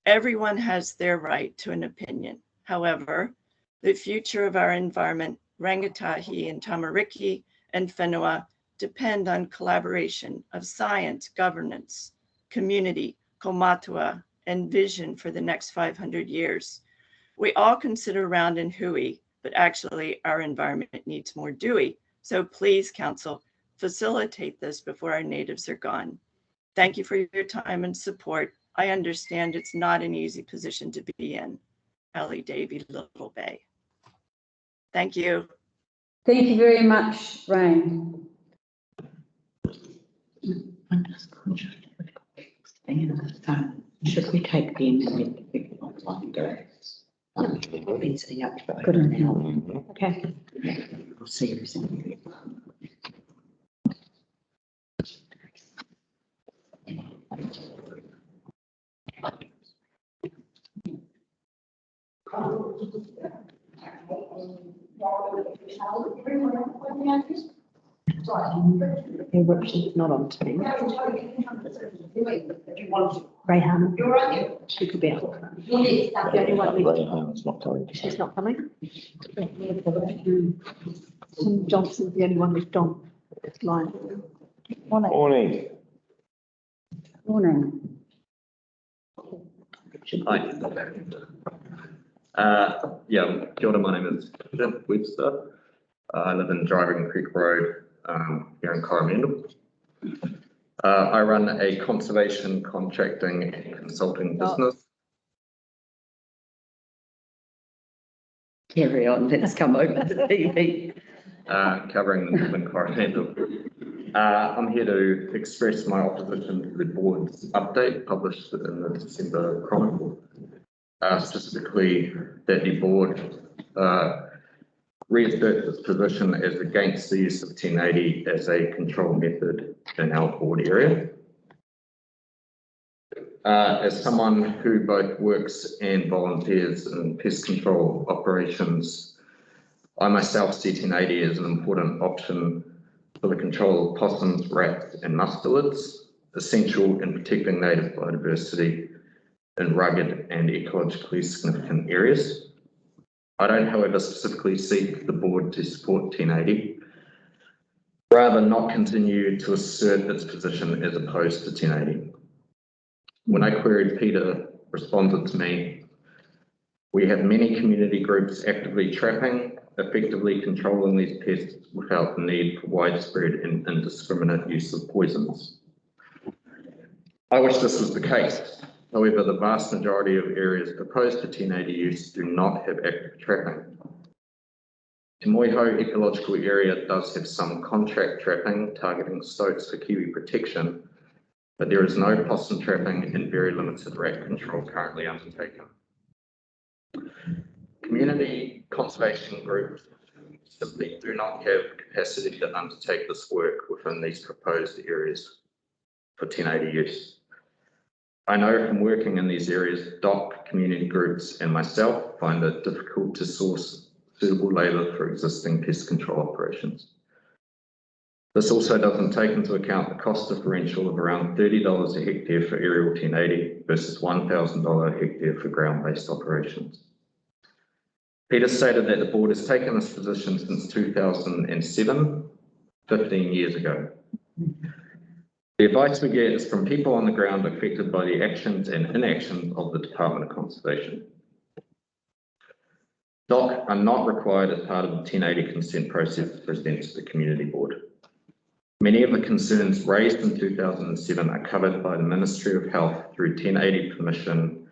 Everyone has their right to an opinion. However, the future of our environment, rangatahi and tamariki and whenua, depend on collaboration of science, governance, community, kaumatua, and vision for the next 500 years. We all consider round and hui, but actually our environment needs more dewy. So please, Council, facilitate this before our natives are gone. Thank you for your time and support. I understand it's not an easy position to be in. Ali Davey, Little Bay. Thank you. Thank you very much, Rain. Should we take the amendment offline, go? Good on Okay. We'll see you soon. Not on to me. Rayhan. You're right. She could be out. The only one Rayhan's not coming. she's not coming. Tim Johnson's the only one with Don. Line. Morning. Morning. Hi. Yeah, kia ora, my name is Jim Webster. I live in Driving Creek Road here in Coromandel. I run a conservation contracting and consulting business. Carry on, let's come over to TV. Covering the Northern Coromandel. I'm here to express my opposition to the board's update published in the December Chronicle. Specifically that the board reasserts its position as against the use of 1080 as a control method in our board area. As someone who both works and volunteers in pest control operations, I myself see 1080 as an important option for the control of possums, rats and mustelids, essential in protecting native biodiversity in rugged and ecologically significant areas. I don't, however, specifically seek the board to support 1080, rather not continue to assert its position as opposed to 1080. When I queried, Peter responded to me, we have many community groups actively trapping, effectively controlling these pests without the need for widespread and indiscriminate use of poisons. I wish this was the case. However, the vast majority of areas proposed for 1080 use do not have active trapping. Te Moiho ecological area does have some contract trapping targeting stoats for kiwi protection, but there is no possum trapping and very limited rat control currently undertaken. Community conservation groups simply do not have capacity to undertake this work within these proposed areas for 1080 use. I know from working in these areas, DOC community groups and myself find it difficult to source suitable labour for existing pest control operations. This also doesn't take into account the cost differential of around $30 a hectare for aerial 1080 versus $1,000 a hectare for ground-based operations. Peter stated that the board has taken this position since 2007, 15 years ago. The advice we get is from people on the ground affected by the actions and inactions of the Department of Conservation. DOC are not required as part of the 1080 consent process to present to the community board. Many of the concerns raised in 2007 are covered by the Ministry of Health through 1080 permission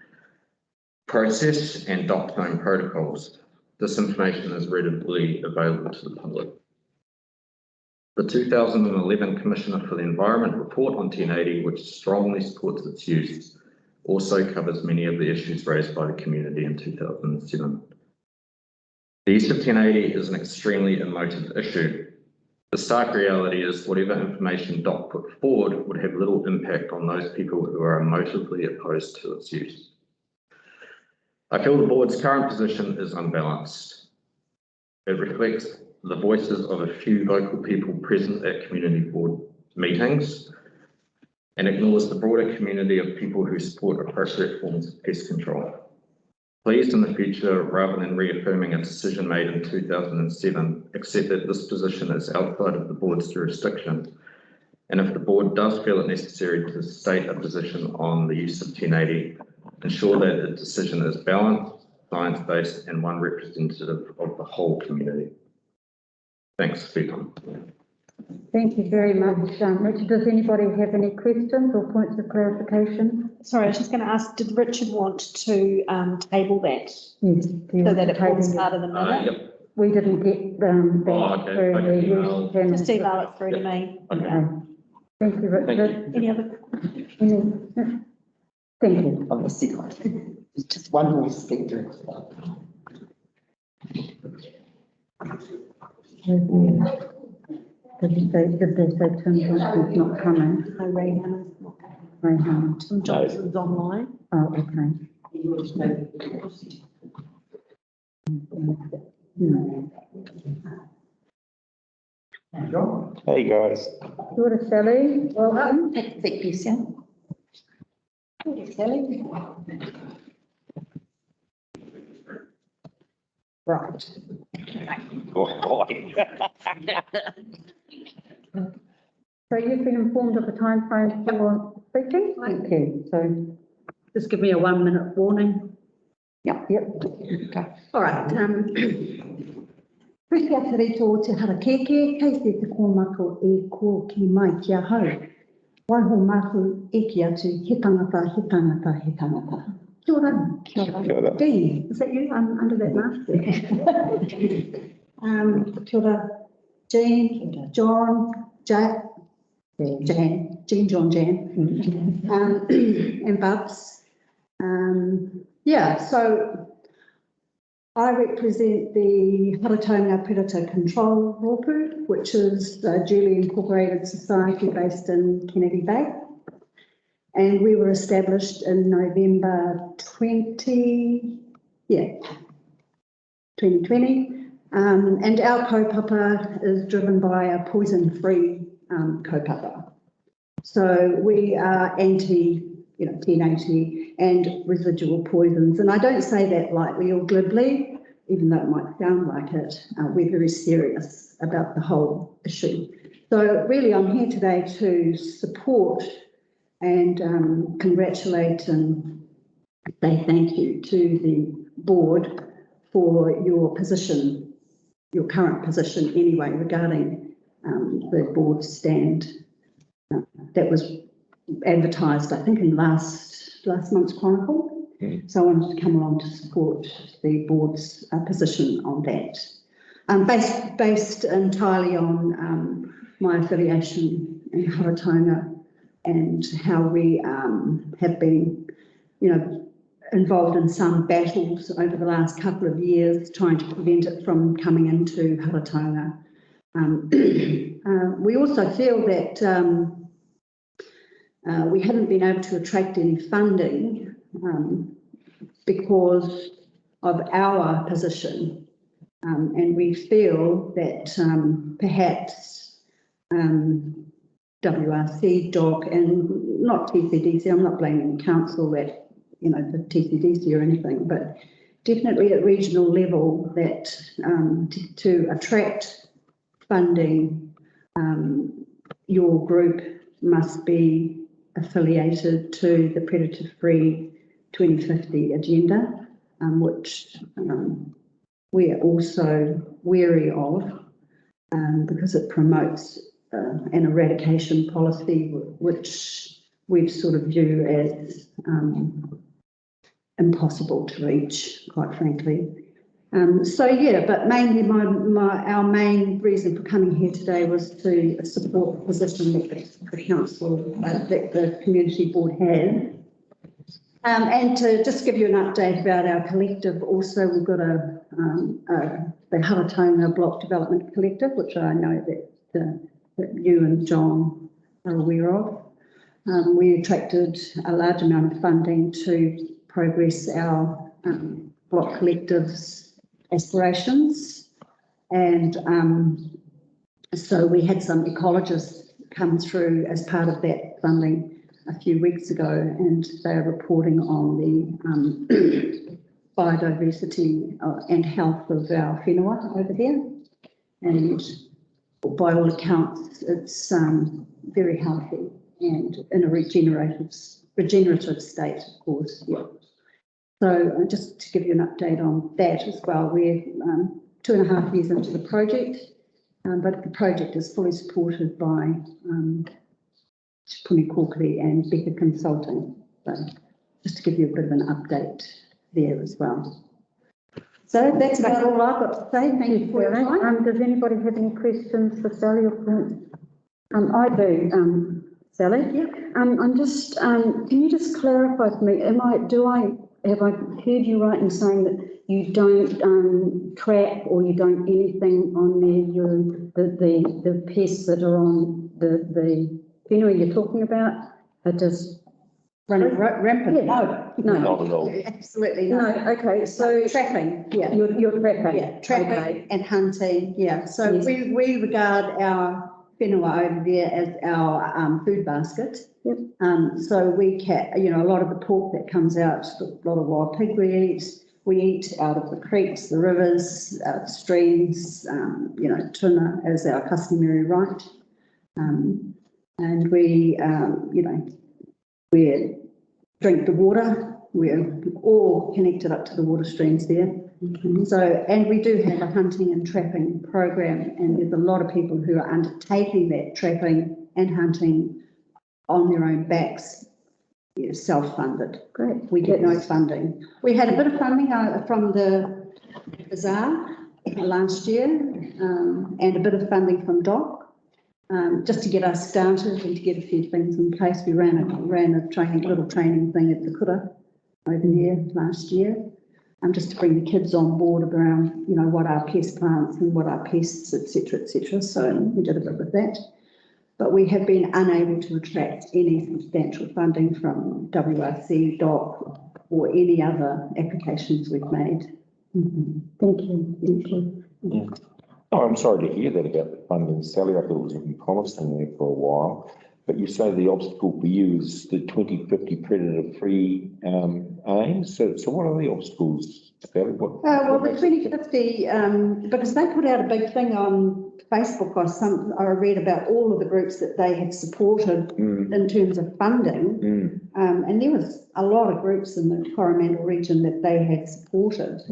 process and DOC zone protocols. This information is readily available to the public. The 2011 Commissioner for the Environment report on 1080, which strongly supports its use, also covers many of the issues raised by the community in 2007. The use of 1080 is an extremely emotive issue. The stark reality is whatever information DOC put forward would have little impact on those people who are emotively opposed to its use. I feel the board's current position is unbalanced. It reflects the voices of a few vocal people present at community board meetings and ignores the broader community of people who support appropriate forms of pest control. Please, in the future, rather than reaffirming a decision made in 2007, accept that this position is outside of the board's jurisdiction. And if the board does feel it necessary to state a position on the use of 1080, ensure that the decision is balanced, science-based, and one representative of the whole community. Thanks, Stephen. Thank you very much, Richard. Does anybody have any questions or points of clarification? Sorry, I was just going to ask, did Richard want to table that? Yes. So that it forms part of the minute? Yep. We didn't get that through the use channel. Just email it through to me. Okay. Thank you, Richard. Any other? Thank you. Obviously not. It's just one more speaker. Did they say Tim Johnson's not coming? No, Rayhan's not coming. Rayhan. Tim Johnson's online. Oh, okay. Hey, guys. Kia ora, Sally. Welcome. Thank you, Sam. Thank you, Sally. Right. So you've been informed of the timeframe for speaking? Thank you. So just give me a 1 minute warning. Yep. Okay. All right. Prisia te rito te harakeke, kei se te kōmako e kō ki mai kia hau. Waiho māku e ki atu, he tangata. Kia ora. Kia ora. Dean, is that you? I'm under that mask there. Kia ora, Jean, John, Jack, Jan, Jean, John, Jan, and Bubs. Yeah, so I represent the Haratonga Predator Control Rōpū, which is a duly incorporated society based in Kennedy Bay. And we were established in November 2020. And our kaupapa is driven by a poison-free kaupapa. So we are anti, 1080 and residual poisons. And I don't say that lightly or glibly, even though it might sound like it. We're very serious about the whole issue. So really, I'm here today to support and congratulate and say thank you to the board for your position, your current position anyway, regarding the board stand that was advertised, I think, in last month's Chronicle. So I wanted to come along to support the board's position on that. Based entirely on my affiliation in Haratonga and how we have been, involved in some battles over the last couple of years, trying to prevent it from coming into Haratonga. We also feel that we haven't been able to attract any funding because of our position. And we feel that perhaps WRC, DOC, and not TCDC, I'm not blaming the council that, the TCDC or anything, but definitely at regional level that to attract funding, your group must be affiliated to the Predator Free 2050 agenda, which we are also wary of, because it promotes an eradication policy, which we sort of view as impossible to reach, quite frankly. So yeah, but mainly our main reason for coming here today was to support the position that the council, that the community board has. And to just give you an update about our collective, also we've got the Haratonga Block Development Collective, which I know that you and John are aware of. We attracted a large amount of funding to progress our block collectives aspirations, and so we had some ecologists come through as part of that funding a few weeks ago, and they are reporting on the biodiversity and health of our whenua over here, and by all accounts it's very healthy and in a regenerative state, of course. Yeah. So just to give you an update on that as well, we're 2.5 years into the project, but the project is fully supported by Puni Corkley and Becker Consulting. So just to give you a bit of an update there as well. So that's about all I've got to say. Thank you for your time. Does anybody have any questions for Sally or Clint? I do, Sally. Yeah. I'm just, can you just clarify for me, have I heard you right in saying that you don't trap or you don't anything on the pests that are on the whenua you're talking about are just running rampant? Yeah. No, Not at all. absolutely not. No, okay, so trapping, yeah. You're trapping. Yeah, trapping and hunting, yeah. So yes. we regard our whenua over there as our food basket. Yep. So we a lot of the pork that comes out, a lot of wild pig we eat out of the creeks, the rivers, streams, tuna as our customary right. And we drink the water. We're all connected up to the water streams there. Okay. So, and we do have a hunting and trapping program, and there's a lot of people who are undertaking that trapping and hunting on their own backs, self-funded. Great. We get no funding. We had a bit of funding from the bazaar last year, and a bit of funding from DOC. Just to get us started and to get a few things in place. We ran a little training thing at the Kura over there last year, just to bring the kids on board around, what are pest plants and what are pests, etc., etc. So we did a bit with that, but we have been unable to attract any substantial funding from WRC, DOC, or any other applications we've made. Mm-hmm. Thank you. Thank you. Yeah. Oh, I'm sorry to hear that about the funding, Sally. I thought it was looking promising there for a while. But you say the obstacle for you is the 2050 predator-free aims. So what are the obstacles, Sally? Well, the 2050, because they put out a big thing on Facebook. I read about all of the groups that they had supported in terms of funding, and there was a lot of groups in the Coromandel region that they had supported,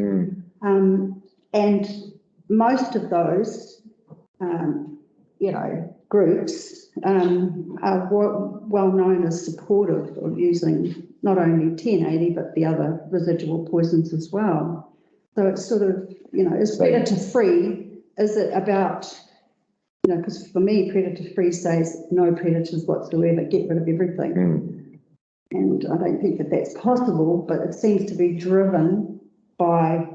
and most of those, groups are well known as supportive of using not only 1080 but the other residual poisons as well. So it's sort of, is predator free? Is it about, because for me, predator free says no predators whatsoever, get rid of everything. And I don't think that that's possible, but it seems to be driven by,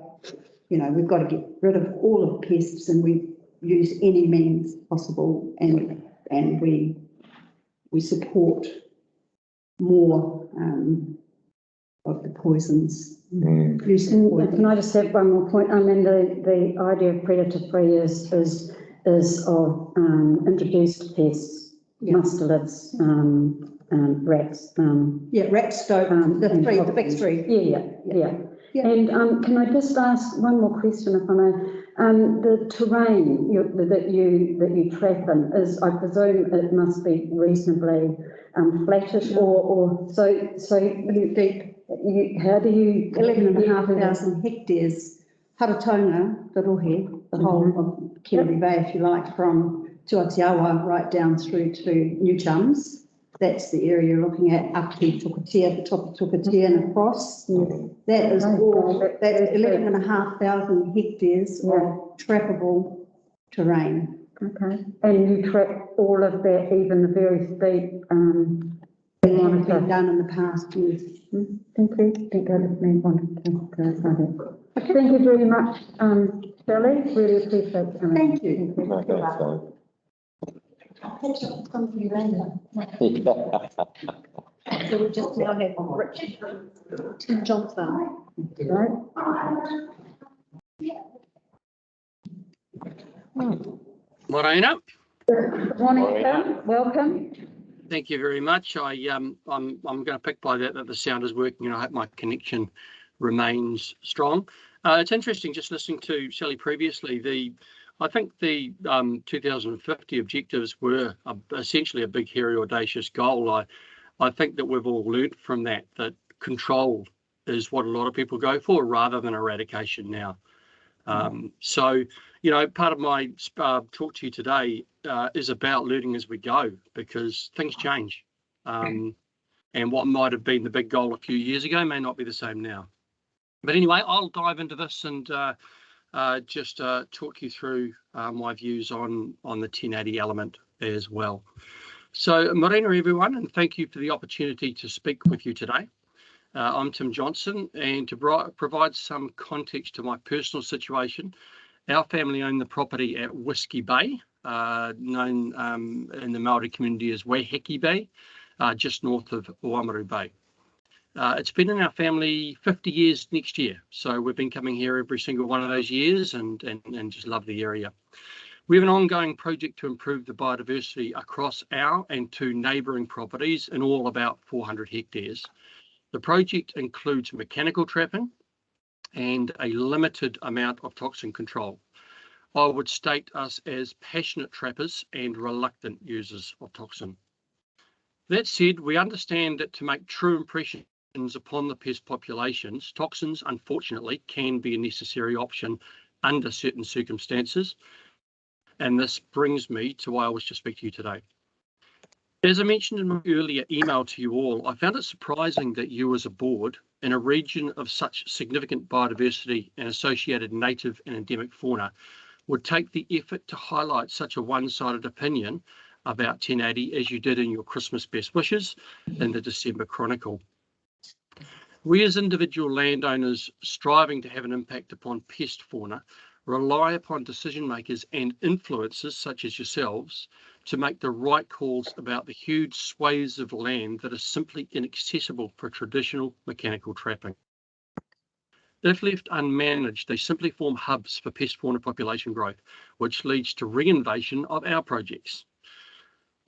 we've got to get rid of all of pests, and we use any means possible, and we support more of the poisons. Can I just have one more point? I mean, the idea of predator-free is of introduced pests, mustelids, rats. Rats, the big three. Yeah. And can I just ask one more question, if I may? The terrain that you trap in is, I presume, it must be reasonably flattish, or so you deep. How do you 11,500 hectares Haratonga, Rohe, the whole of Kennedy Bay, if you like, from Tuatiawa right down through to New Chums. That's the area you're looking at, up to Tukatea, the top of Tukatea and across. That is all, that's 11,500 hectares of trappable terrain. Okay, and you track all of that, even the very steep, that has been done in the past years. Thank you. I think I just may want to clarify that. Thank you very much, Shelley. Really appreciate it. Thank you. So we just now have Richard Tim Johnson. Right. Morena. Good morning, Tim. Welcome. Thank you very much. I'm going to pick by that the sound is working, and I hope my connection remains strong. It's interesting just listening to Sally previously. I think the 2050 objectives were essentially a big, hairy, audacious goal. I think that we've all learnt from that control is what a lot of people go for rather than eradication now. So, part of my talk to you today is about learning as we go, because things change. And what might have been the big goal a few years ago may not be the same now. But anyway, I'll dive into this and just talk you through my views on the 1080 element as well. So, morena everyone, and thank you for the opportunity to speak with you today. I'm Tim Johnson, and to provide some context to my personal situation, our family owned the property at Whiskey Bay, known in the Māori community as Waiheke Bay, just north of Oamaru Bay. It's been in our family 50 years next year, so we've been coming here every single one of those years and just love the area. We have an ongoing project to improve the biodiversity across our and two neighbouring properties in all about 400 hectares. The project includes mechanical trapping and a limited amount of toxin control. I would state us as passionate trappers and reluctant users of toxin. That said, we understand that to make true impressions upon the pest populations, toxins unfortunately can be a necessary option under certain circumstances. And this brings me to why I wish to speak to you today. As I mentioned in my earlier email to you all, I found it surprising that you as a board, in a region of such significant biodiversity and associated native and endemic fauna, would take the effort to highlight such a one-sided opinion about 1080 as you did in your Christmas best wishes in the December Chronicle. We as individual landowners striving to have an impact upon pest fauna rely upon decision makers and influencers such as yourselves to make the right calls about the huge swathes of land that are simply inaccessible for traditional mechanical trapping. If left unmanaged, they simply form hubs for pest fauna population growth, which leads to reinvasion of our projects.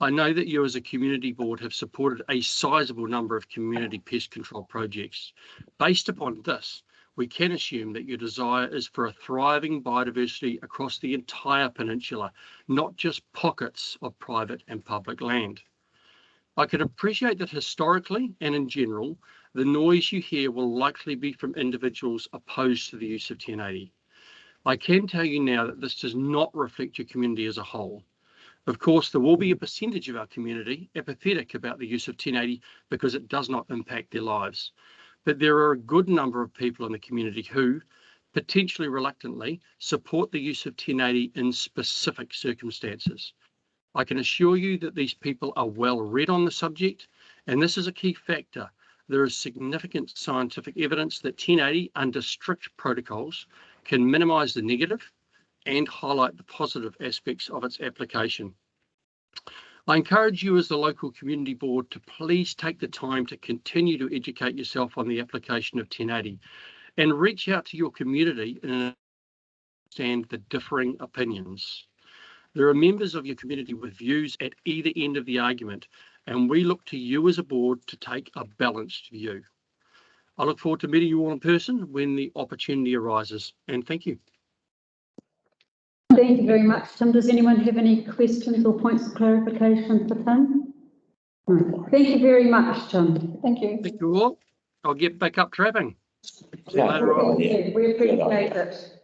I know that you as a community board have supported a sizable number of community pest control projects. Based upon this, we can assume that your desire is for a thriving biodiversity across the entire peninsula, not just pockets of private and public land. I can appreciate that historically and in general, the noise you hear will likely be from individuals opposed to the use of 1080. I can tell you now that this does not reflect your community as a whole. Of course, there will be a percentage of our community apathetic about the use of 1080 because it does not impact their lives. But there are a good number of people in the community who, potentially reluctantly, support the use of 1080 in specific circumstances. I can assure you that these people are well read on the subject, and this is a key factor. There is significant scientific evidence that 1080 under strict protocols can minimise the negative and highlight the positive aspects of its application. I encourage you as the local community board to please take the time to continue to educate yourself on the application of 1080 and reach out to your community and understand the differing opinions. There are members of your community with views at either end of the argument, and we look to you as a board to take a balanced view. I look forward to meeting you all in person when the opportunity arises, and thank you. Thank you very much, Tim. Does anyone have any questions or points of clarification for Tim? No. Thank you very much, Tim. Thank you. Thank you all. I'll get back up trapping. See you later on. We appreciate it.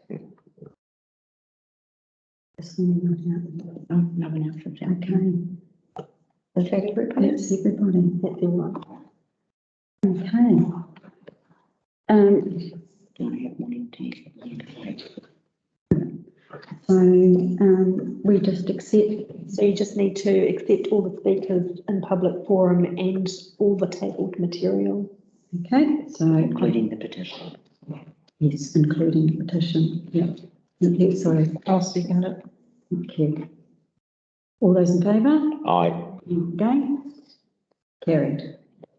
Is someone not out? Oh, no one else is out. Okay, Is that everybody? that's everybody. That's everyone. Okay. Do I have morning tea? So, we just accept, So you just need to accept all the speakers in public forum and all the tabled material. okay, so. Including the petition. Yes, including the petition, yeah. Okay, sorry. I'll second it. Okay. All those in favour? Aye. Against? Carried.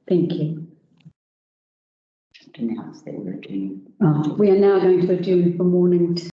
Thank you. Announce that we're adjourning. We are now going to adjourn for morning